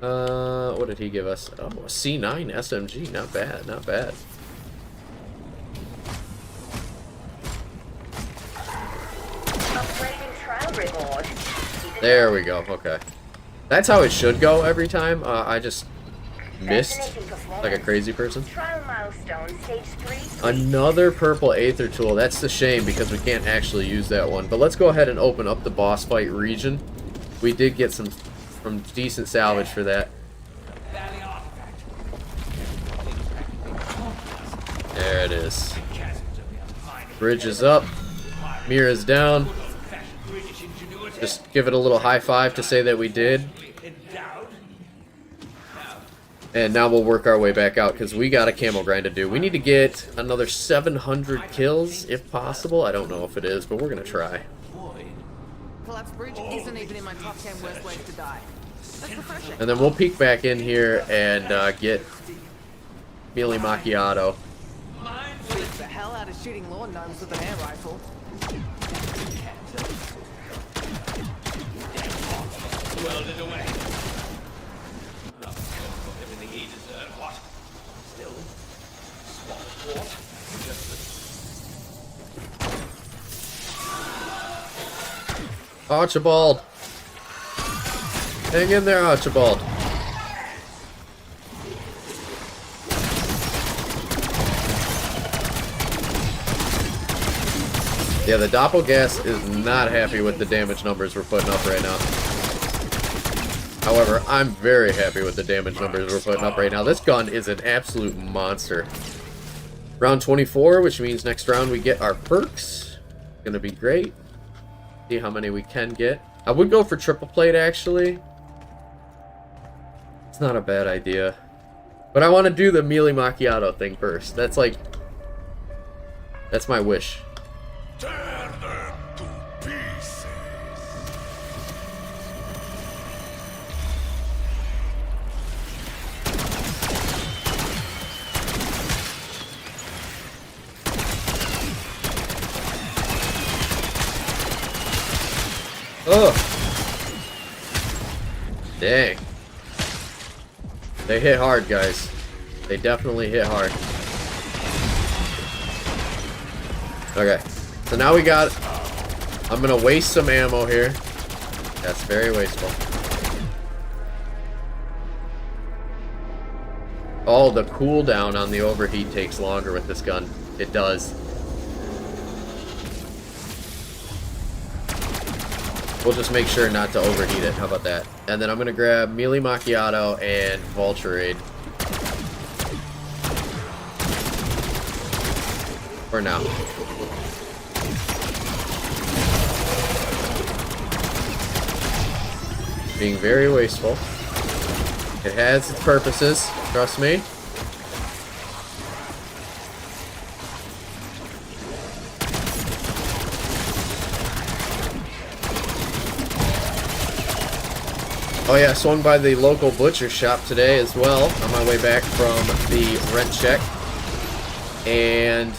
S1: What did he give us? Oh, a C9 SMG. Not bad, not bad. There we go. Okay. That's how it should go every time. I just missed like a crazy person. Another purple Aether tool. That's the shame because we can't actually use that one. But let's go ahead and open up the boss fight region. We did get some decent salvage for that. There it is. Bridge is up. Mirror is down. Just give it a little high five to say that we did. And now we'll work our way back out because we got a camo grind to do. We need to get another 700 kills if possible. I don't know if it is, but we're going to try.
S2: Collapse Bridge isn't even in my top 10 worst ways to die. That's refreshing.
S1: And then we'll peek back in here and get Mealy Macchiato.
S2: Beats the hell out of shooting lawn gnomes with an air rifle.
S4: Welded away. Everything he deserved. What? Still, swap what?
S1: Archibald. Hang in there, Archibald. Yeah, the Doppelgas is not happy with the damage numbers we're putting up right now. However, I'm very happy with the damage numbers we're putting up right now. This gun is an absolute monster. Round 24, which means next round we get our perks. Gonna be great. See how many we can get. I would go for triple plate, actually. It's not a bad idea. But I want to do the melee macchiato thing first. That's like... That's my wish.
S5: Tear them to pieces.
S1: Oh! Dang. They hit hard, guys. They definitely hit hard. Okay. So now we got... I'm gonna waste some ammo here. That's very wasteful. Oh, the cooldown on the overheat takes longer with this gun. It does. We'll just make sure not to overheat it. How about that? And then I'm going to grab Melee Macchiato and Vulturade. For now. Being very wasteful. It has its purposes. Trust me. Oh yeah, swung by the local butcher shop today as well on my way back from the rent check. And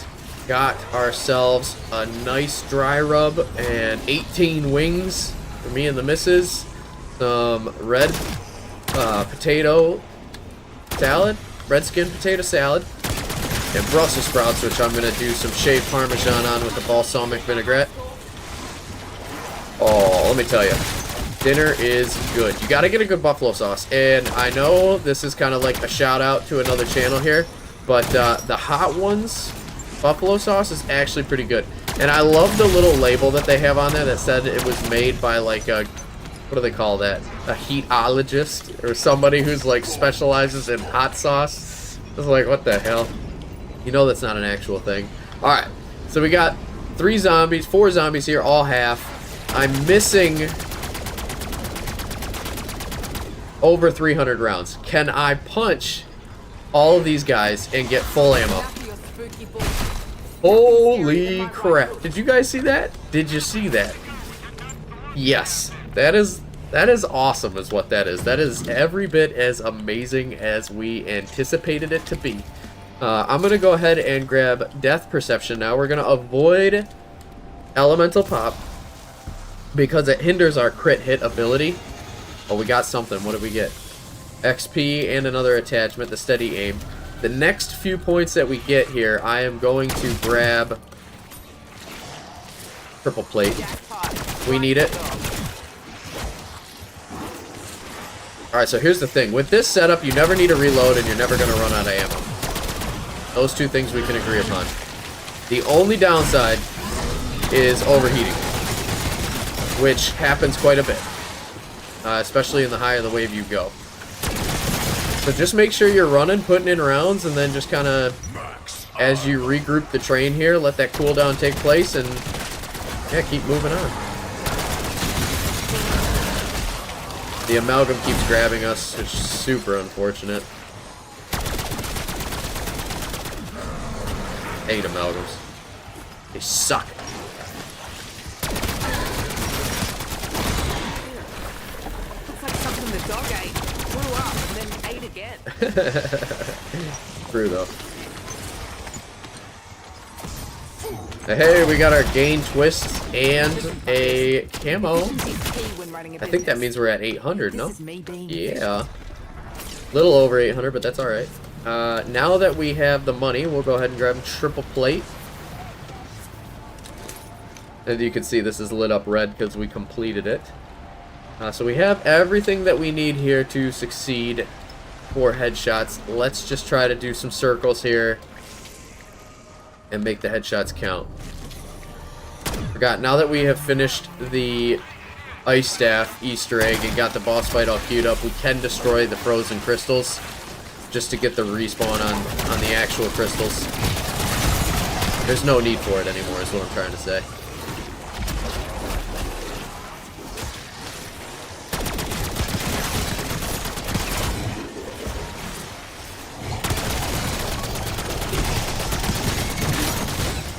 S1: got ourselves a nice dry rub and 18 wings for me and the missus. Some red potato salad, red skin potato salad, and Brussels sprouts, which I'm going to do some shaved Parmesan on with the balsamic vinaigrette. Oh, let me tell you. Dinner is good. You gotta get a good buffalo sauce. And I know this is kind of like a shout out to another channel here, but the Hot Ones buffalo sauce is actually pretty good. And I love the little label that they have on there that said it was made by like a, what do they call that? A heatologist or somebody who's like specializes in hot sauce. I was like, what the hell? You know that's not an actual thing. Alright, so we got 4 zombies here, all half. I'm missing over 300 rounds. Can I punch all of these guys and get full ammo? Holy crap. Did you guys see that? Did you see that? Yes. That is awesome is what that is. That is every bit as amazing as we anticipated it to be. I'm going to go ahead and grab Death Perception now. We're going to avoid Elemental Pop because it hinders our crit hit ability. Oh, we got something. What did we get? XP and another attachment, the Steady Aim. The next few points that we get here, I am going to grab Triple Plate. We need it. Alright, so here's the thing. With this setup, you never need to reload and you're never going to run out of ammo. Those two things we can agree upon. The only downside is overheating, which happens quite a bit. Especially in the higher the wave you go. So just make sure you're running, putting in rounds, and then just kind of, as you regroup the train here, let that cooldown take place, and yeah, keep moving on. The amalgam keeps grabbing us, which is super unfortunate. I hate amalgams. They suck.
S2: The dog ate, blew up, and then ate again.
S1: True though. Hey, we got our gain twist and a camo. I think that means we're at 800, no? Yeah. Little over 800, but that's alright. Now that we have the money, we'll go ahead and grab Triple Plate. As you can see, this is lit up red because we completed it. So we have everything that we need here to succeed for headshots. Let's just try to do some circles here and make the headshots count. Forgot, now that we have finished the Ice Staff Easter egg and got the boss fight all queued up, we can destroy the frozen crystals just to get the respawn on the actual crystals. There's no need for it anymore is what I'm trying to say.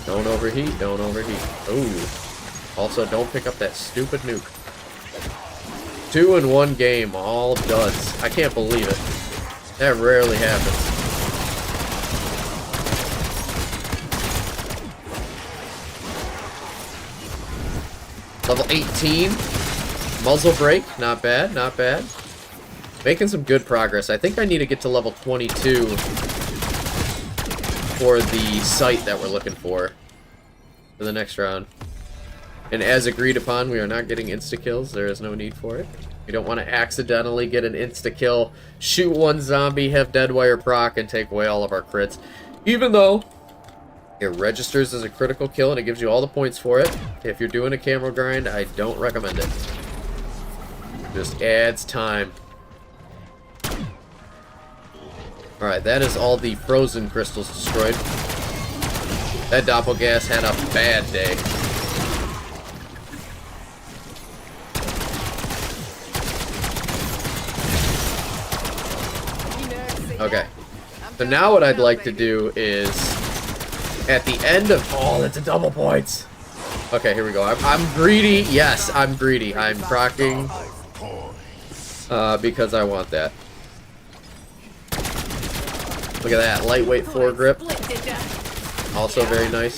S1: Don't overheat, don't overheat. Ooh. Also, don't pick up that stupid nuke. 2 in 1 game, all duds. I can't believe it. That rarely happens. Level 18. Muzzle break, not bad, not bad. Making some good progress. I think I need to get to level 22 for the site that we're looking for the next round. And as agreed upon, we are not getting insta-kills. There is no need for it. We don't want to accidentally get an insta-kill, shoot one zombie, have deadwire proc, and take away all of our crits. Even though it registers as a critical kill and it gives you all the points for it, if you're doing a camo grind, I don't recommend it. Just adds time. Alright, that is all the frozen crystals destroyed. That Doppelgas had a bad day. Okay. So now what I'd like to do is, at the end of... Oh, that's a double points. Okay, here we go. I'm greedy. Yes, I'm greedy. I'm proccing because I want that. Look at that. Lightweight foregrip. Also very nice.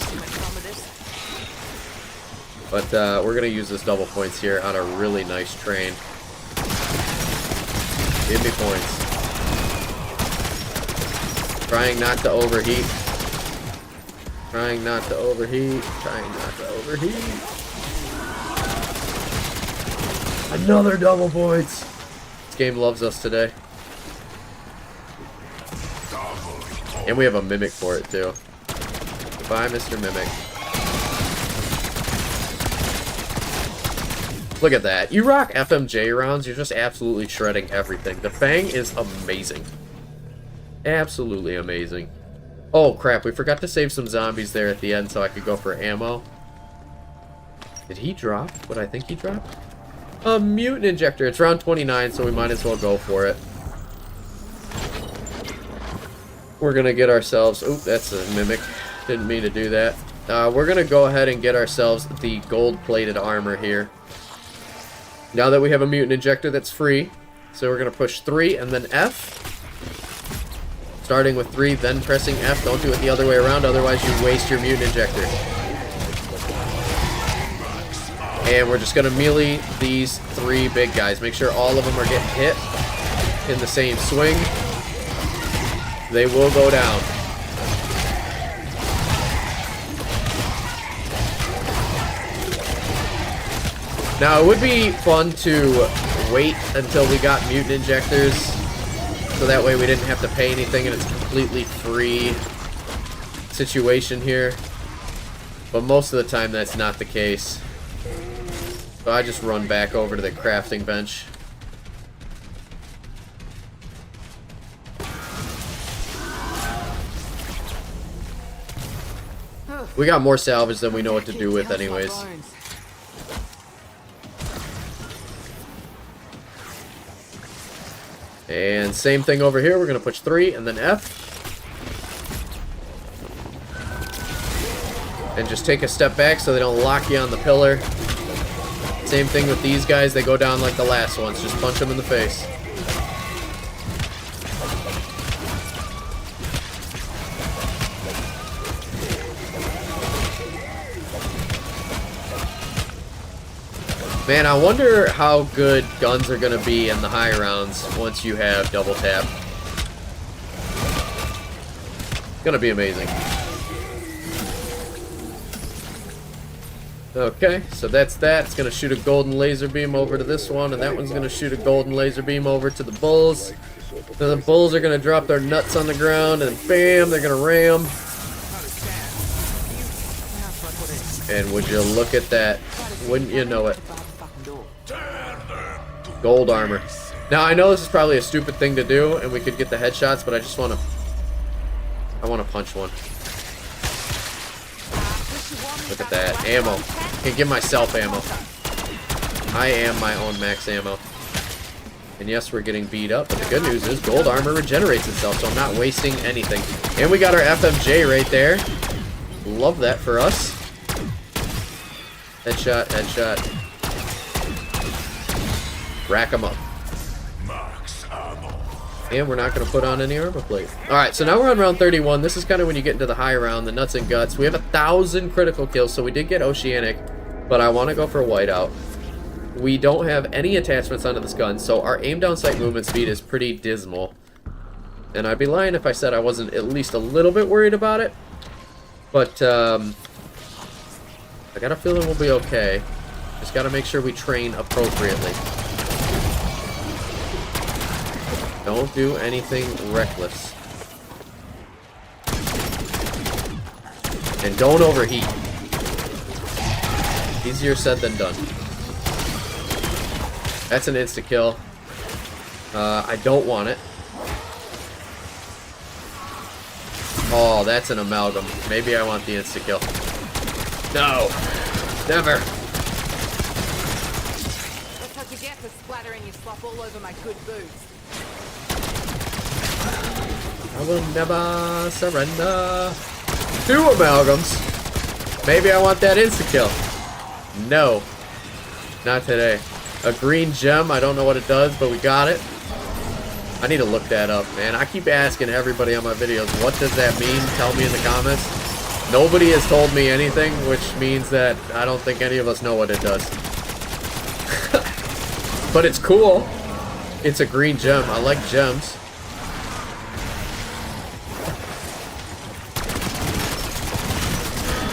S1: But we're going to use this double points here on a really nice train. Give me points. Trying not to overheat. Trying not to overheat. Trying not to overheat. Another double points. This game loves us today. And we have a Mimic for it, too. Goodbye, Mr. Mimic. Look at that. You rock FMJ rounds, you're just absolutely shredding everything. The Feng is amazing. Absolutely amazing. Oh, crap. We forgot to save some zombies there at the end so I could go for ammo. Did he drop what I think he dropped? A mutant injector. It's round 29, so we might as well go for it. We're going to get ourselves... Oop, that's a Mimic. Didn't mean to do that. We're going to go ahead and get ourselves the gold-plated armor here. Now that we have a mutant injector that's free. So we're going to push 3 and then F. Starting with 3, then pressing F. Don't do it the other way around, otherwise you waste your mutant injector. And we're just going to melee these 3 big guys. Make sure all of them are getting hit in the same swing. They will go down. Now, it would be fun to wait until we got mutant injectors, so that way we didn't have to pay anything and it's a completely free situation here. But most of the time that's not the case. So I just run back over to the crafting bench. We got more salvage than we know what to do with anyways. And same thing over here. We're going to push 3 and then F. And just take a step back so they don't lock you on the pillar. Same thing with these guys. They go down like the last ones. Just punch them in the face. Man, I wonder how good guns are going to be in the high rounds once you have double tap. It's going to be amazing. Okay, so that's that. It's going to shoot a golden laser beam over to this one, and that one's going to shoot a golden laser beam over to the bulls. Then the bulls are going to drop their nuts on the ground, and bam, they're going to ram. And would you look at that? Wouldn't you know it? Gold armor. Now, I know this is probably a stupid thing to do, and we could get the headshots, but I just want to... I want to punch one. Look at that. Ammo. I can give myself ammo. I am my own max ammo. And yes, we're getting beat up, but the good news is gold armor regenerates itself, so I'm not wasting anything. And we got our FMJ right there. Love that for us. Headshot, headshot. Rack them up. And we're not going to put on any armor plate. Alright, so now we're on round 31. This is kind of when you get into the high round, the nuts and guts. We have 1,000 critical kills, so we did get Oceanic, but I want to go for Whiteout. We don't have any attachments onto this gun, so our aim down sight movement speed is pretty dismal. And I'd be lying if I said I wasn't at least a little bit worried about it. But, I got a feeling we'll be okay. Just got to make sure we train appropriately. Don't do anything reckless. And don't overheat. Easier said than done. That's an insta-kill. I don't want it. Oh, that's an amalgam. Maybe I want the insta-kill. No! Never!
S2: That's what you get for splattering your slop all over my good boots.
S1: I will never surrender. 2 amalgams. Maybe I want that insta-kill. No. Not today. A green gem. I don't know what it does, but we got it. I need to look that up, man. I keep asking everybody on my videos, what does that mean? Tell me in the comments. Nobody has told me anything, which means that I don't think any of us know what it does. But it's cool. It's a green gem. I like gems.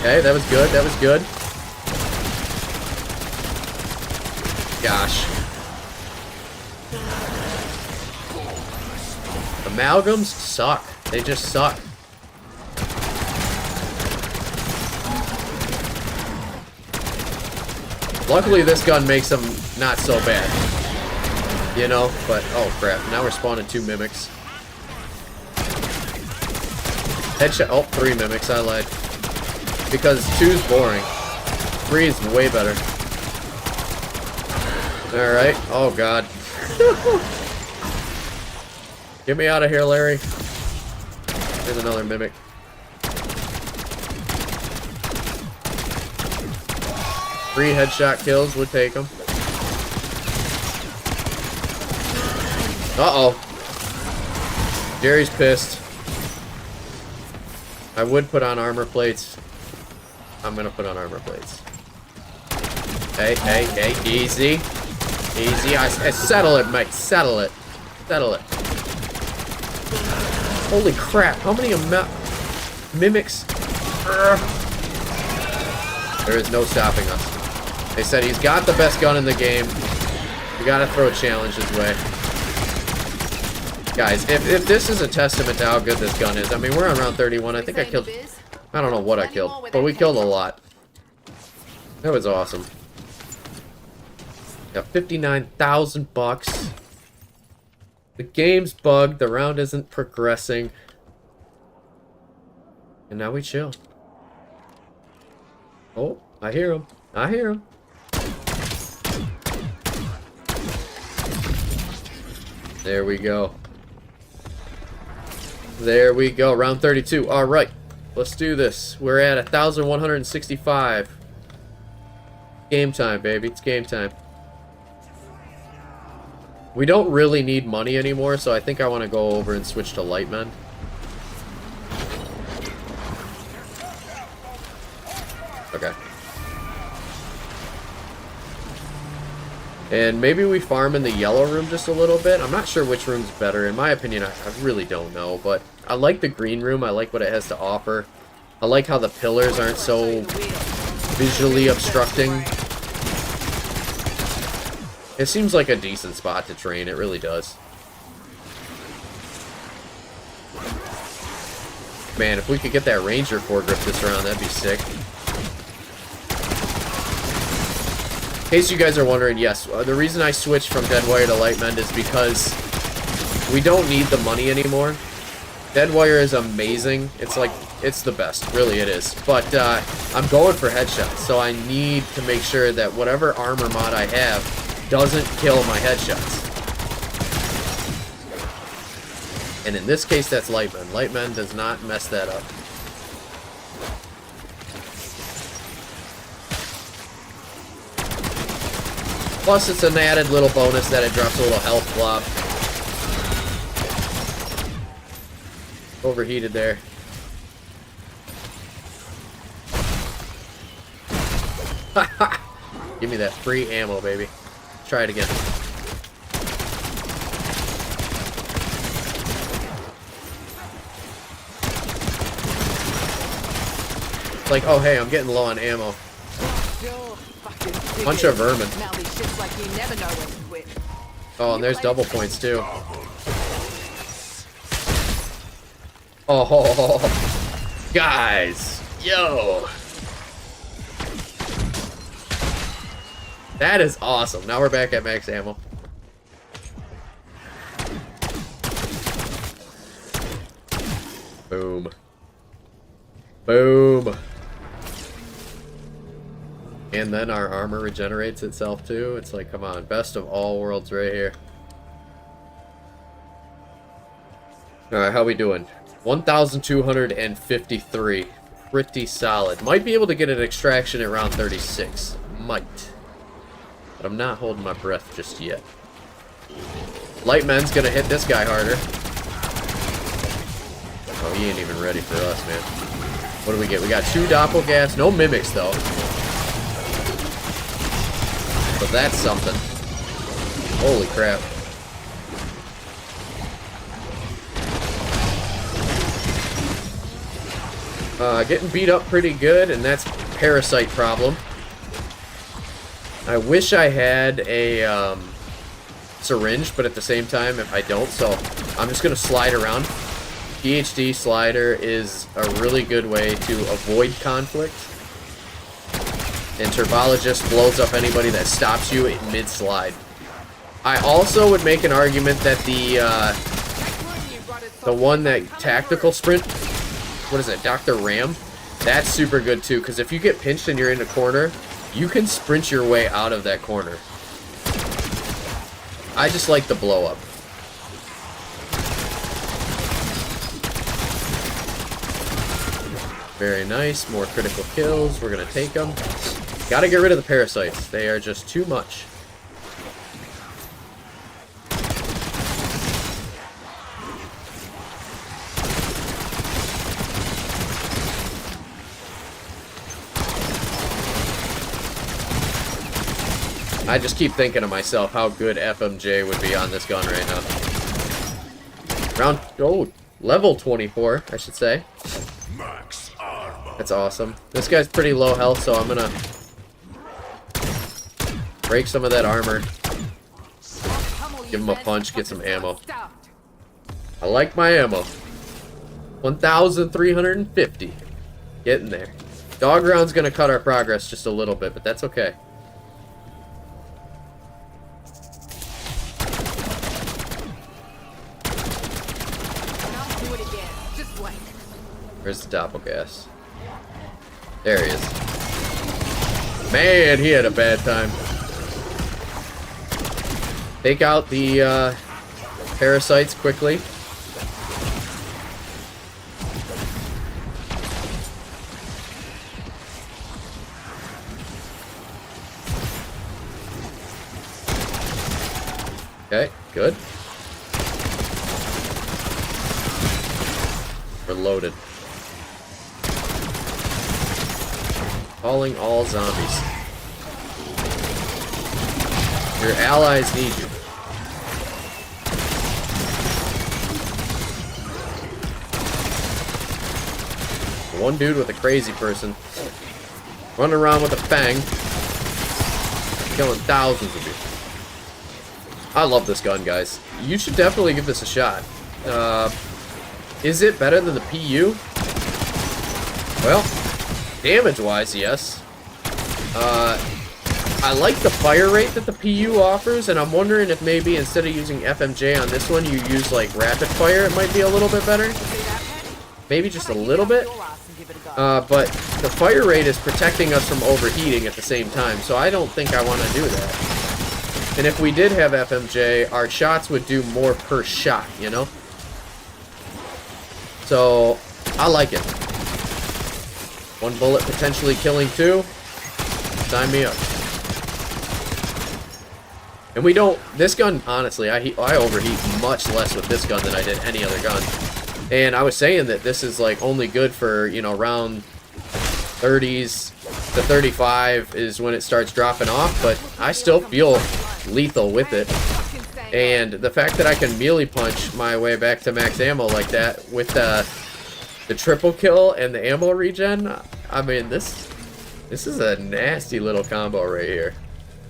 S1: Okay, that was good. That was good. Gosh. Amalgams suck. They just suck. Luckily, this gun makes them not so bad. You know, but oh crap. Now we're spawning 2 mimics. Headshot. Oh, 3 mimics. I lied. Because 2's boring. 3 is way better. Alright. Oh, God. Get me out of here, Larry. There's another mimic. Three headshot kills would take them. Uh-oh. Jerry's pissed. I would put on armor plates. I'm gonna put on armor plates. Hey, hey, hey, easy. Easy. I settle it, mate. Settle it. Settle it. Holy crap. How many mimics? There is no stopping us. They said he's got the best gun in the game. We gotta throw a challenge his way. Guys, if this is a testament to how good this gun is, I mean, we're on round 31. I think I killed... I don't know what I killed, but we killed a lot. That was awesome. Got 59,000 bucks. The game's bugged. The round isn't progressing. And now we chill. Oh, I hear him. I hear him. There we go. There we go. Round 32. All right. Let's do this. We're at 1,165. Game time, baby. It's game time. We don't really need money anymore, so I think I want to go over and switch to Lightmen. Okay. And maybe we farm in the yellow room just a little bit. I'm not sure which room's better. In my opinion, I really don't know. But I like the green room. I like what it has to offer. I like how the pillars aren't so visually obstructing. It seems like a decent spot to train. It really does. Man, if we could get that Ranger foregrip this round, that'd be sick. In case you guys are wondering, yes, the reason I switched from Deadwire to Lightmend is because we don't need the money anymore. Deadwire is amazing. It's like, it's the best. Really, it is. But I'm going for headshots, so I need to make sure that whatever armor mod I have doesn't kill my headshots. And in this case, that's Lightmend. Lightmend does not mess that up. Plus, it's an added little bonus that it drops a little health blob. Overheated there. Give me that free ammo, baby. Try it again. Like, oh hey, I'm getting low on ammo. Bunch of vermin. Oh, and there's double points too. Oh, guys, yo. That is awesome. Now we're back at max ammo. Boom. Boom. And then our armor regenerates itself too. It's like, come on, best of all worlds right here. Alright, how we doing? 1,253. Pretty solid. Might be able to get an extraction at round 36. Might. But I'm not holding my breath just yet. Lightman's gonna hit this guy harder. Oh, he ain't even ready for us, man. What do we get? We got 2 doppelgas. No mimics, though. So that's something. Holy crap. Getting beat up pretty good, and that's parasite problem. I wish I had a syringe, but at the same time, if I don't, so I'm just gonna slide around. PhD slider is a really good way to avoid conflict. And Turbologist blows up anybody that stops you in mid-slide. I also would make an argument that the one that tactical sprint, what is it, Dr. Ram? That's super good too, because if you get pinched and you're in a corner, you can sprint your way out of that corner. I just like the blow up. Very nice, more critical kills, we're gonna take them. Gotta get rid of the parasites, they are just too much. I just keep thinking to myself how good FMJ would be on this gun right now. Level 24, I should say.
S5: Max armor.
S1: That's awesome. This guy's pretty low health, so I'm gonna break some of that armor. Give him a punch, get some ammo. I like my ammo. 1,350. Getting there. Dog round's gonna cut our progress just a little bit, but that's okay. Where's the doppelgas? There he is. Man, he had a bad time. Take out the parasites quickly. Okay, good. We're loaded. Calling all zombies. Your allies need you. One dude with a crazy person running around with a Feng, killing thousands of you. I love this gun, guys. You should definitely give this a shot. Is it better than the PU? Well, damage-wise, yes. I like the fire rate that the PU offers, and I'm wondering if maybe instead of using FMJ on this one, you use like rapid fire. It might be a little bit better. Maybe just a little bit. But the fire rate is protecting us from overheating at the same time, so I don't think I want to do that. And if we did have FMJ, our shots would do more per shot, you know? So, I like it. One bullet potentially killing two. Sign me up. And we don't, this gun, honestly, I overheat much less with this gun than I did any other gun. And I was saying that this is like only good for, you know, around 30s to 35 is when it starts dropping off, but I still feel lethal with it. And the fact that I can melee punch my way back to max ammo like that with the triple kill and the ammo regen, I mean, this is a nasty little combo right here.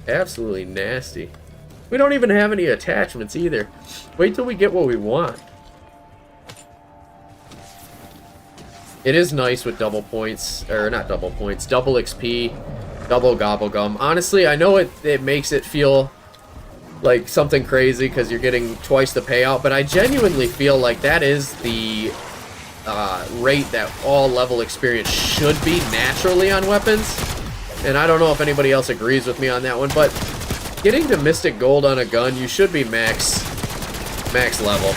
S1: Absolutely nasty. We don't even have any attachments either. Wait till we get what we want. It is nice with double points, or not double points, double XP, double gobblegum. Honestly, I know it makes it feel like something crazy because you're getting twice the payout, but I genuinely feel like that is the rate that all level experience should be naturally on weapons. And I don't know if anybody else agrees with me on that one, but getting to Mystic Gold on a gun, you should be max level.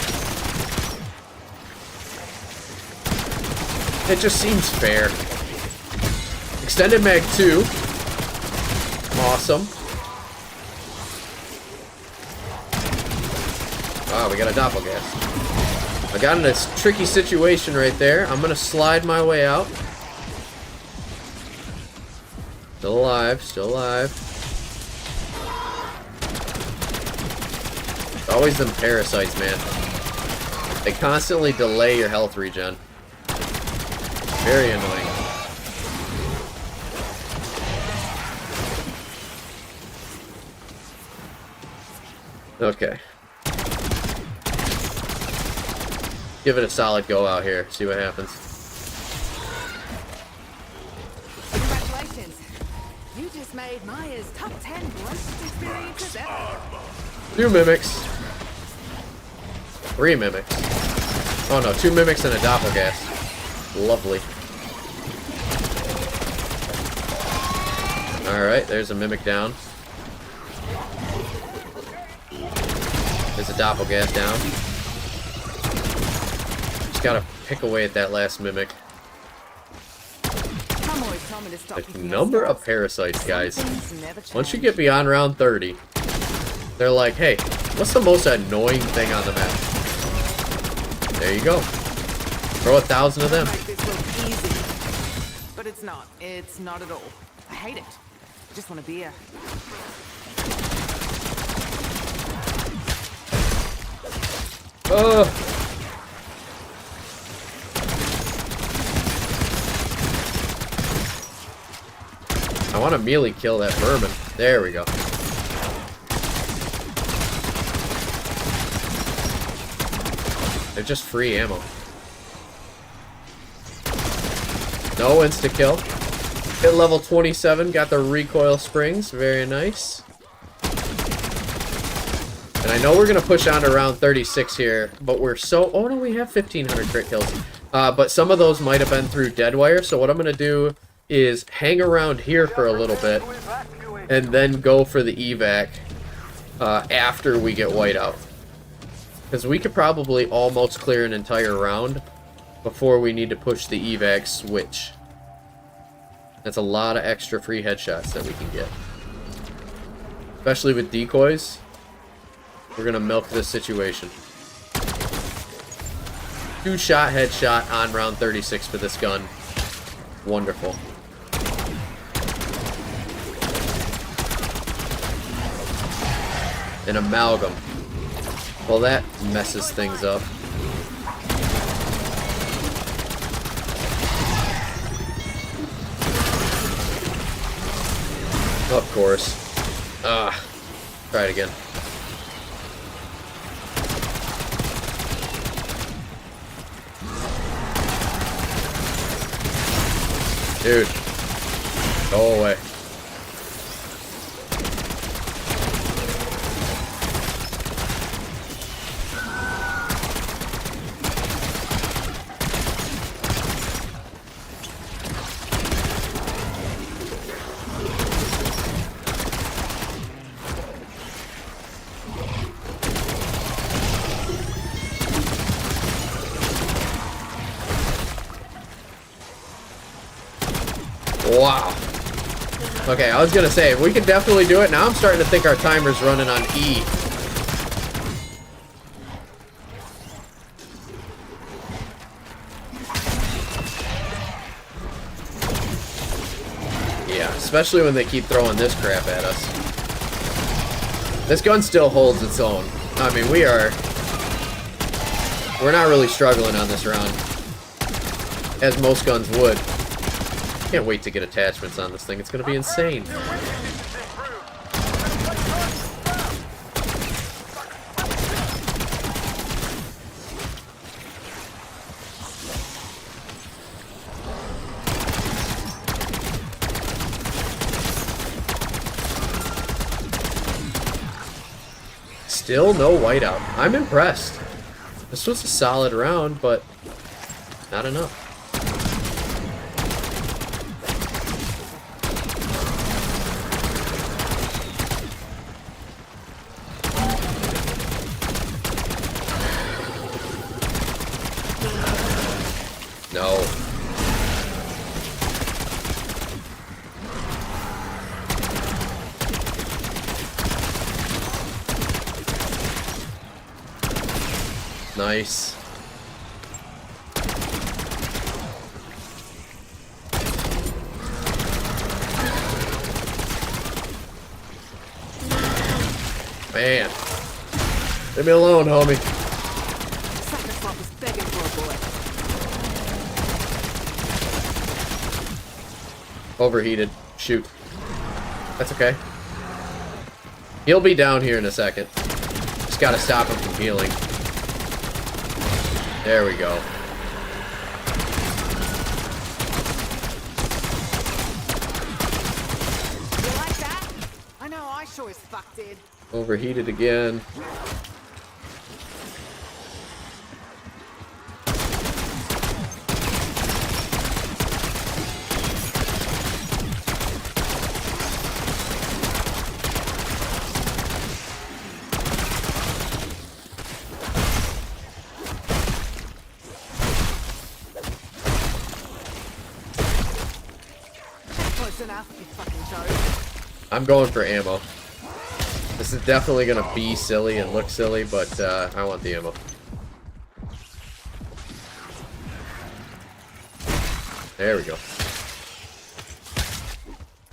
S1: It just seems fair. Extended mag 2. Awesome. Wow, we got a doppelgas. I got in this tricky situation right there. I'm gonna slide my way out. Still alive, still alive. It's always them parasites, man. They constantly delay your health regen. Very annoying. Okay. Give it a solid go out here. See what happens.
S2: Congratulations. You just made Maya's top 10 worst experiences ever.
S1: 2 mimics. 3 mimics. Oh no, 2 mimics and a doppelgas. Lovely. Alright, there's a mimic down. There's a doppelgas down. Just gotta pick away at that last mimic. The number of parasites, guys. Once you get beyond round 30, they're like, hey, what's the most annoying thing on the map? There you go. Throw 1,000 of them.
S2: But it's not. It's not at all. I hate it. I just want a beer.
S1: I want to melee kill that vermin. There we go. They're just free ammo. No insta-kill. Hit level 27, got the recoil springs, very nice. And I know we're going to push on to round 36 here, but we're so... Oh no, we have 1,500 crit kills. But some of those might have been through deadwire, so what I'm going to do is hang around here for a little bit, and then go for the evac after we get white out. Because we could probably almost clear an entire round before we need to push the evac switch. That's a lot of extra free headshots that we can get. Especially with decoys. We're going to milk this situation. 2-shot headshot on round 36 for this gun. Wonderful. An amalgam. Well, that messes things up. Of course. Try it again. Dude. Go away. Wow. Okay, I was gonna say, we can definitely do it. Now I'm starting to think our timer's running on E. Yeah, especially when they keep throwing this crap at us. This gun still holds its own. I mean, we're not really struggling on this round, as most guns would. Can't wait to get attachments on this thing. It's gonna be insane. Still no whiteout. I'm impressed. This was a solid round, but not enough. No. Nice. Man. Leave me alone, homie.
S2: Sacrifice was begging for a boy.
S1: Overheated. Shoot. That's okay. He'll be down here in a second. Just gotta stop him from healing. There we go.
S2: You like that? I know I sure as fuck did.
S1: Overheated again.
S2: Close enough, you fucking joke.
S1: I'm going for ammo. This is definitely gonna be silly and look silly, but I want the ammo. There we go.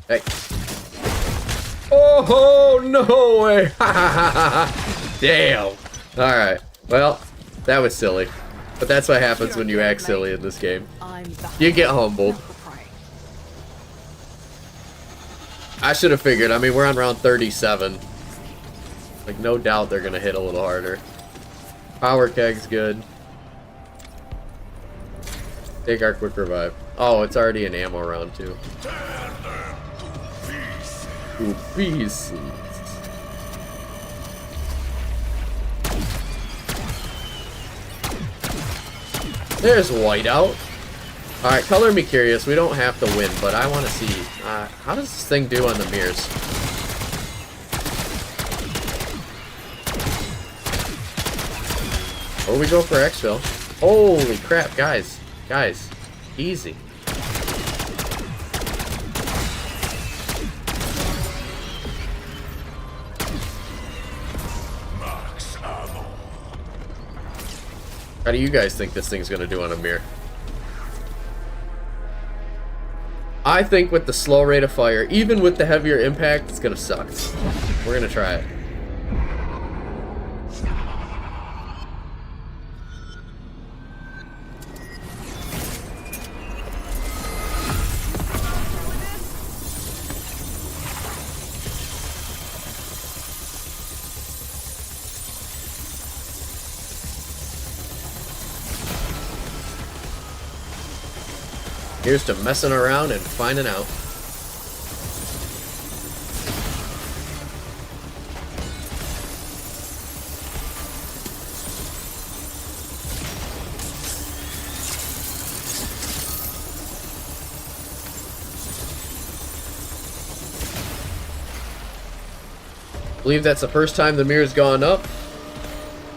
S1: Hey. Oh, no way. Damn. Alright. Well, that was silly. But that's what happens when you act silly in this game.
S2: I'm the
S1: You get humbled.
S2: not the prey.
S1: I should have figured. I mean, we're on round 37. Like, no doubt they're gonna hit a little harder. Power keg's good. Take our quick revive. Oh, it's already an ammo round, too. Ooh, pieces. There's whiteout. Alright, color me curious. We don't have to win, but I want to see. How does this thing do on the mirrors? Or we go for exfil. Holy crap, guys. Guys, easy.
S5: Max ammo.
S1: How do you guys think this thing's gonna do on a mirror? I think with the slow rate of fire, even with the heavier impact, it's gonna suck. We're gonna try it. Here's to messing around and finding out. I believe that's the first time the mirror's gone up.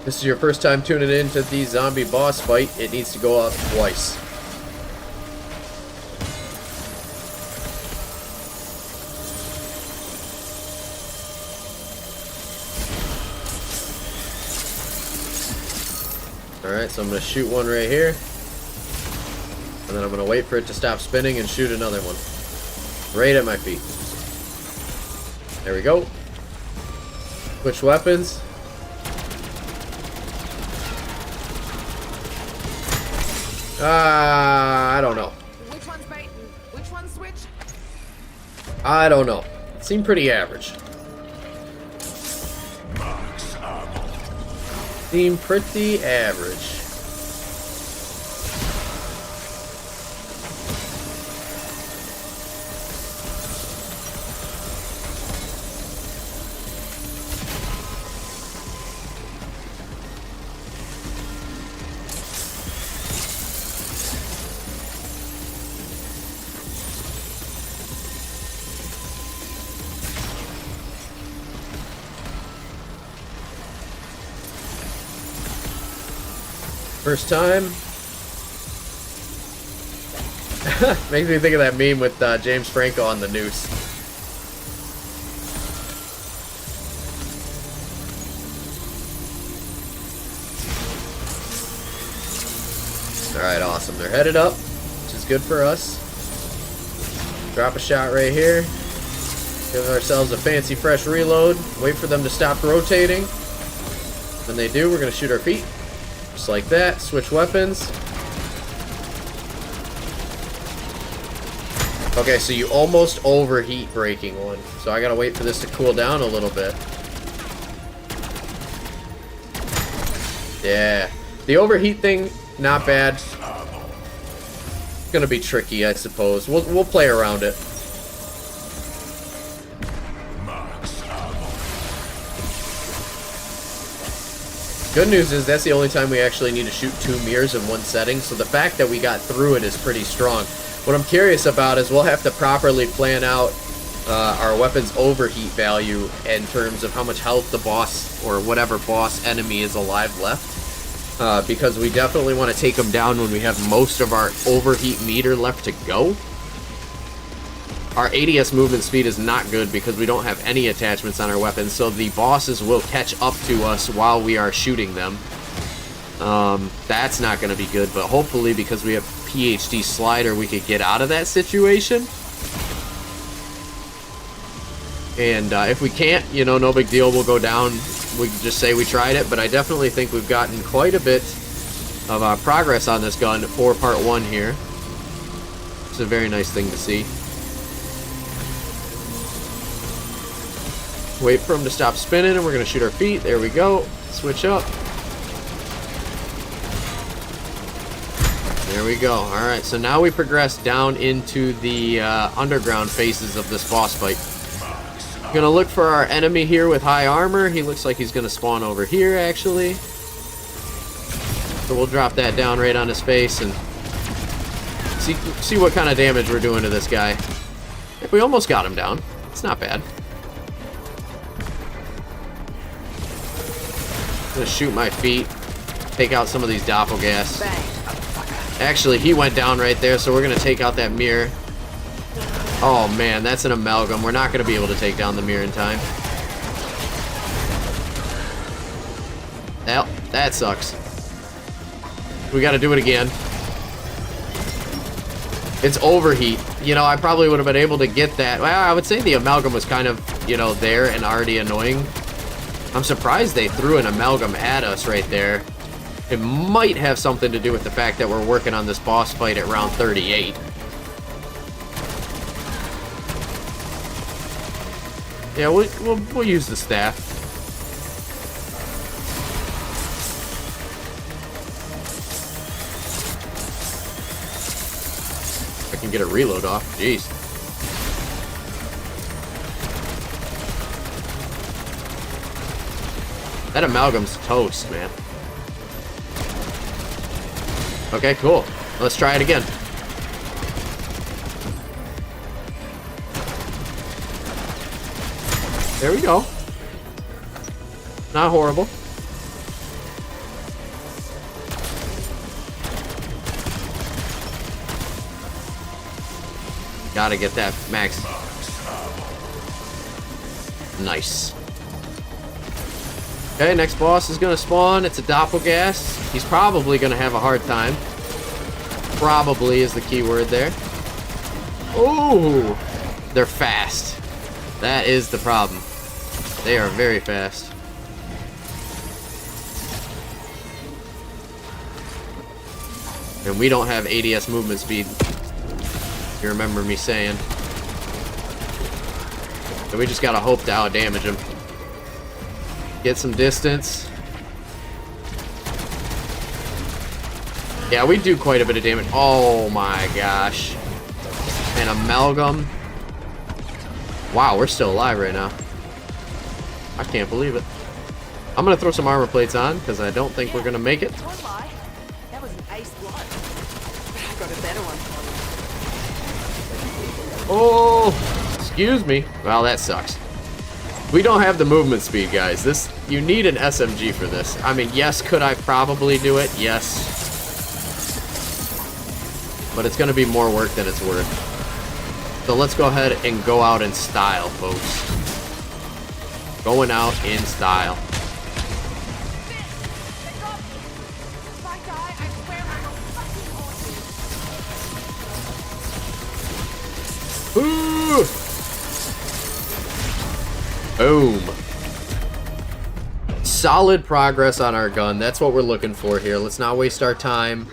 S1: This is your first time tuning in to the zombie boss fight. It needs to go up twice. Alright, so I'm going to shoot one right here. And then I'm going to wait for it to stop spinning and shoot another one. Right at my feet. There we go. Switch weapons. I don't know.
S2: Which one's baiting? Which one's switch?
S1: I don't know. It seemed pretty average.
S5: Max ammo.
S1: Seemed pretty average. First time. Makes me think of that meme with James Franco on the noose. Alright, awesome. They're headed up, which is good for us. Drop a shot right here. Give ourselves a fancy fresh reload. Wait for them to stop rotating. When they do, we're going to shoot our feet. Just like that. Switch weapons. Okay, so you almost overheat breaking one. So I gotta wait for this to cool down a little bit. Yeah. The overheat thing, not bad. It's gonna be tricky, I suppose. We'll play around it. Good news is that's the only time we actually need to shoot 2 mirrors in one setting, so the fact that we got through it is pretty strong. What I'm curious about is we'll have to properly plan out our weapon's overheat value in terms of how much health the boss or whatever boss enemy is alive left. Because we definitely want to take them down when we have most of our overheat meter left to go. Our ADS movement speed is not good because we don't have any attachments on our weapons, so the bosses will catch up to us while we are shooting them. That's not going to be good, but hopefully because we have PhD slider, we could get out of that situation. And if we can't, you know, no big deal, we'll go down. We can just say we tried it, but I definitely think we've gotten quite a bit of progress on this gun for part 1 here. It's a very nice thing to see. Wait for them to stop spinning, and we're going to shoot our feet. There we go. Switch up. There we go. Alright, so now we progress down into the underground phases of this boss fight. Going to look for our enemy here with high armor. He looks like he's going to spawn over here, actually. So we'll drop that down right on his face and see what kind of damage we're doing to this guy. We almost got him down. It's not bad. Gonna shoot my feet, take out some of these doppelgas. Actually, he went down right there, so we're gonna take out that mirror. Oh man, that's an amalgam. We're not gonna be able to take down the mirror in time. Well, that sucks. We gotta do it again. It's overheat. You know, I probably would have been able to get that. Well, I would say the amalgam was kind of, you know, there and already annoying. I'm surprised they threw an amalgam at us right there. It might have something to do with the fact that we're working on this boss fight at round 38. Yeah, we'll use the staff. I can get a reload off. Jeez. That amalgam's toast, man. Okay, cool. Let's try it again. There we go. Not horrible. Gotta get that max. Okay, next boss is gonna spawn. It's a doppelgas. He's probably gonna have a hard time. Probably is the key word there. Ooh, they're fast. That is the problem. They are very fast. And we don't have ADS movement speed. You remember me saying. So we just gotta hope to out-damage him. Get some distance. Yeah, we do quite a bit of damage. Oh my gosh. An amalgam. Wow, we're still alive right now. I can't believe it. I'm gonna throw some armor plates on because I don't think we're gonna make it.
S2: Don't lie. That was an ace blow. I got a better one for you.
S1: Oh, excuse me. Well, that sucks. We don't have the movement speed, guys. You need an SMG for this. I mean, yes, could I probably do it? Yes. But it's going to be more work than it's worth. So let's go ahead and go out in style, folks. Going out in style. Ooh! Boom. Solid progress on our gun. That's what we're looking for here. Let's not waste our time.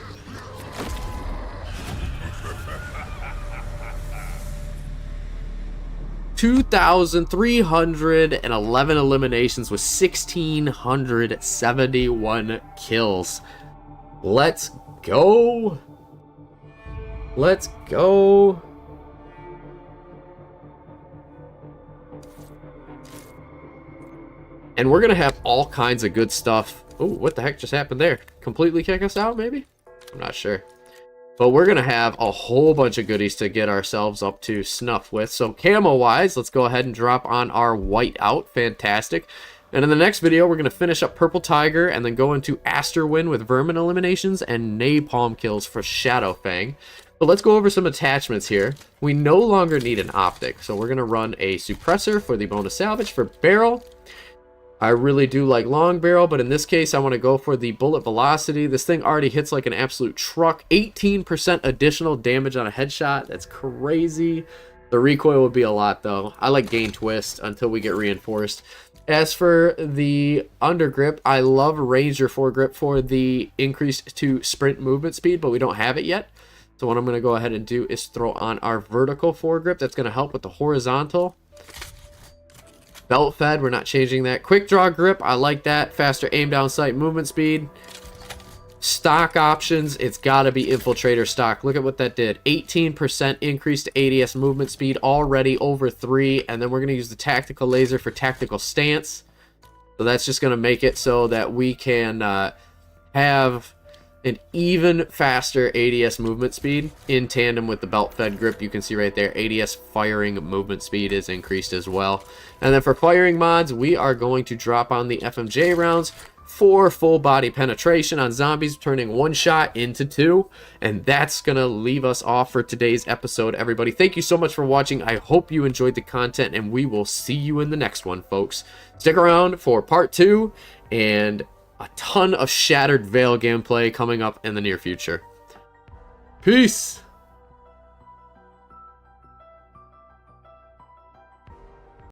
S1: $2,311 eliminations with 1,671 kills. Let's go. Let's go. And we're going to have all kinds of good stuff. Oh, what the heck just happened there? Completely kick us out, maybe? I'm not sure. But we're going to have a whole bunch of goodies to get ourselves up to snuff with. So camo-wise, let's go ahead and drop on our white out. Fantastic. And in the next video, we're going to finish up Purple Tiger and then go into Asterwind with Vermin eliminations and Napalm kills for Shadow Feng. But let's go over some attachments here. We no longer need an optic. So we're going to run a suppressor for the bonus salvage for barrel. I really do like long barrel, but in this case, I want to go for the bullet velocity. This thing already hits like an absolute truck. 18% additional damage on a headshot. That's crazy. The recoil would be a lot, though. I like gain twist until we get reinforced. As for the undergrip, I love Ranger foregrip for the increased to sprint movement speed, but we don't have it yet. So what I'm going to go ahead and do is throw on our vertical foregrip. That's going to help with the horizontal. Belt fed, we're not changing that. Quick draw grip, I like that. Faster aim down sight movement speed. Stock options, it's got to be infiltrator stock. Look at what that did. 18% increase to ADS movement speed, already over 3. And then we're going to use the tactical laser for tactical stance. So that's just going to make it so that we can have an even faster ADS movement speed in tandem with the belt fed grip. You can see right there, ADS firing movement speed is increased as well. And then for firing mods, we are going to drop on the FMJ rounds for full body penetration on zombies, turning 1 shot into 2. And that's going to leave us off for today's episode, everybody. Thank you so much for watching. I hope you enjoyed the content, and we will see you in the next one, folks. Stick around for part 2 and a ton of Shattered Veil gameplay coming up in the near future. Peace!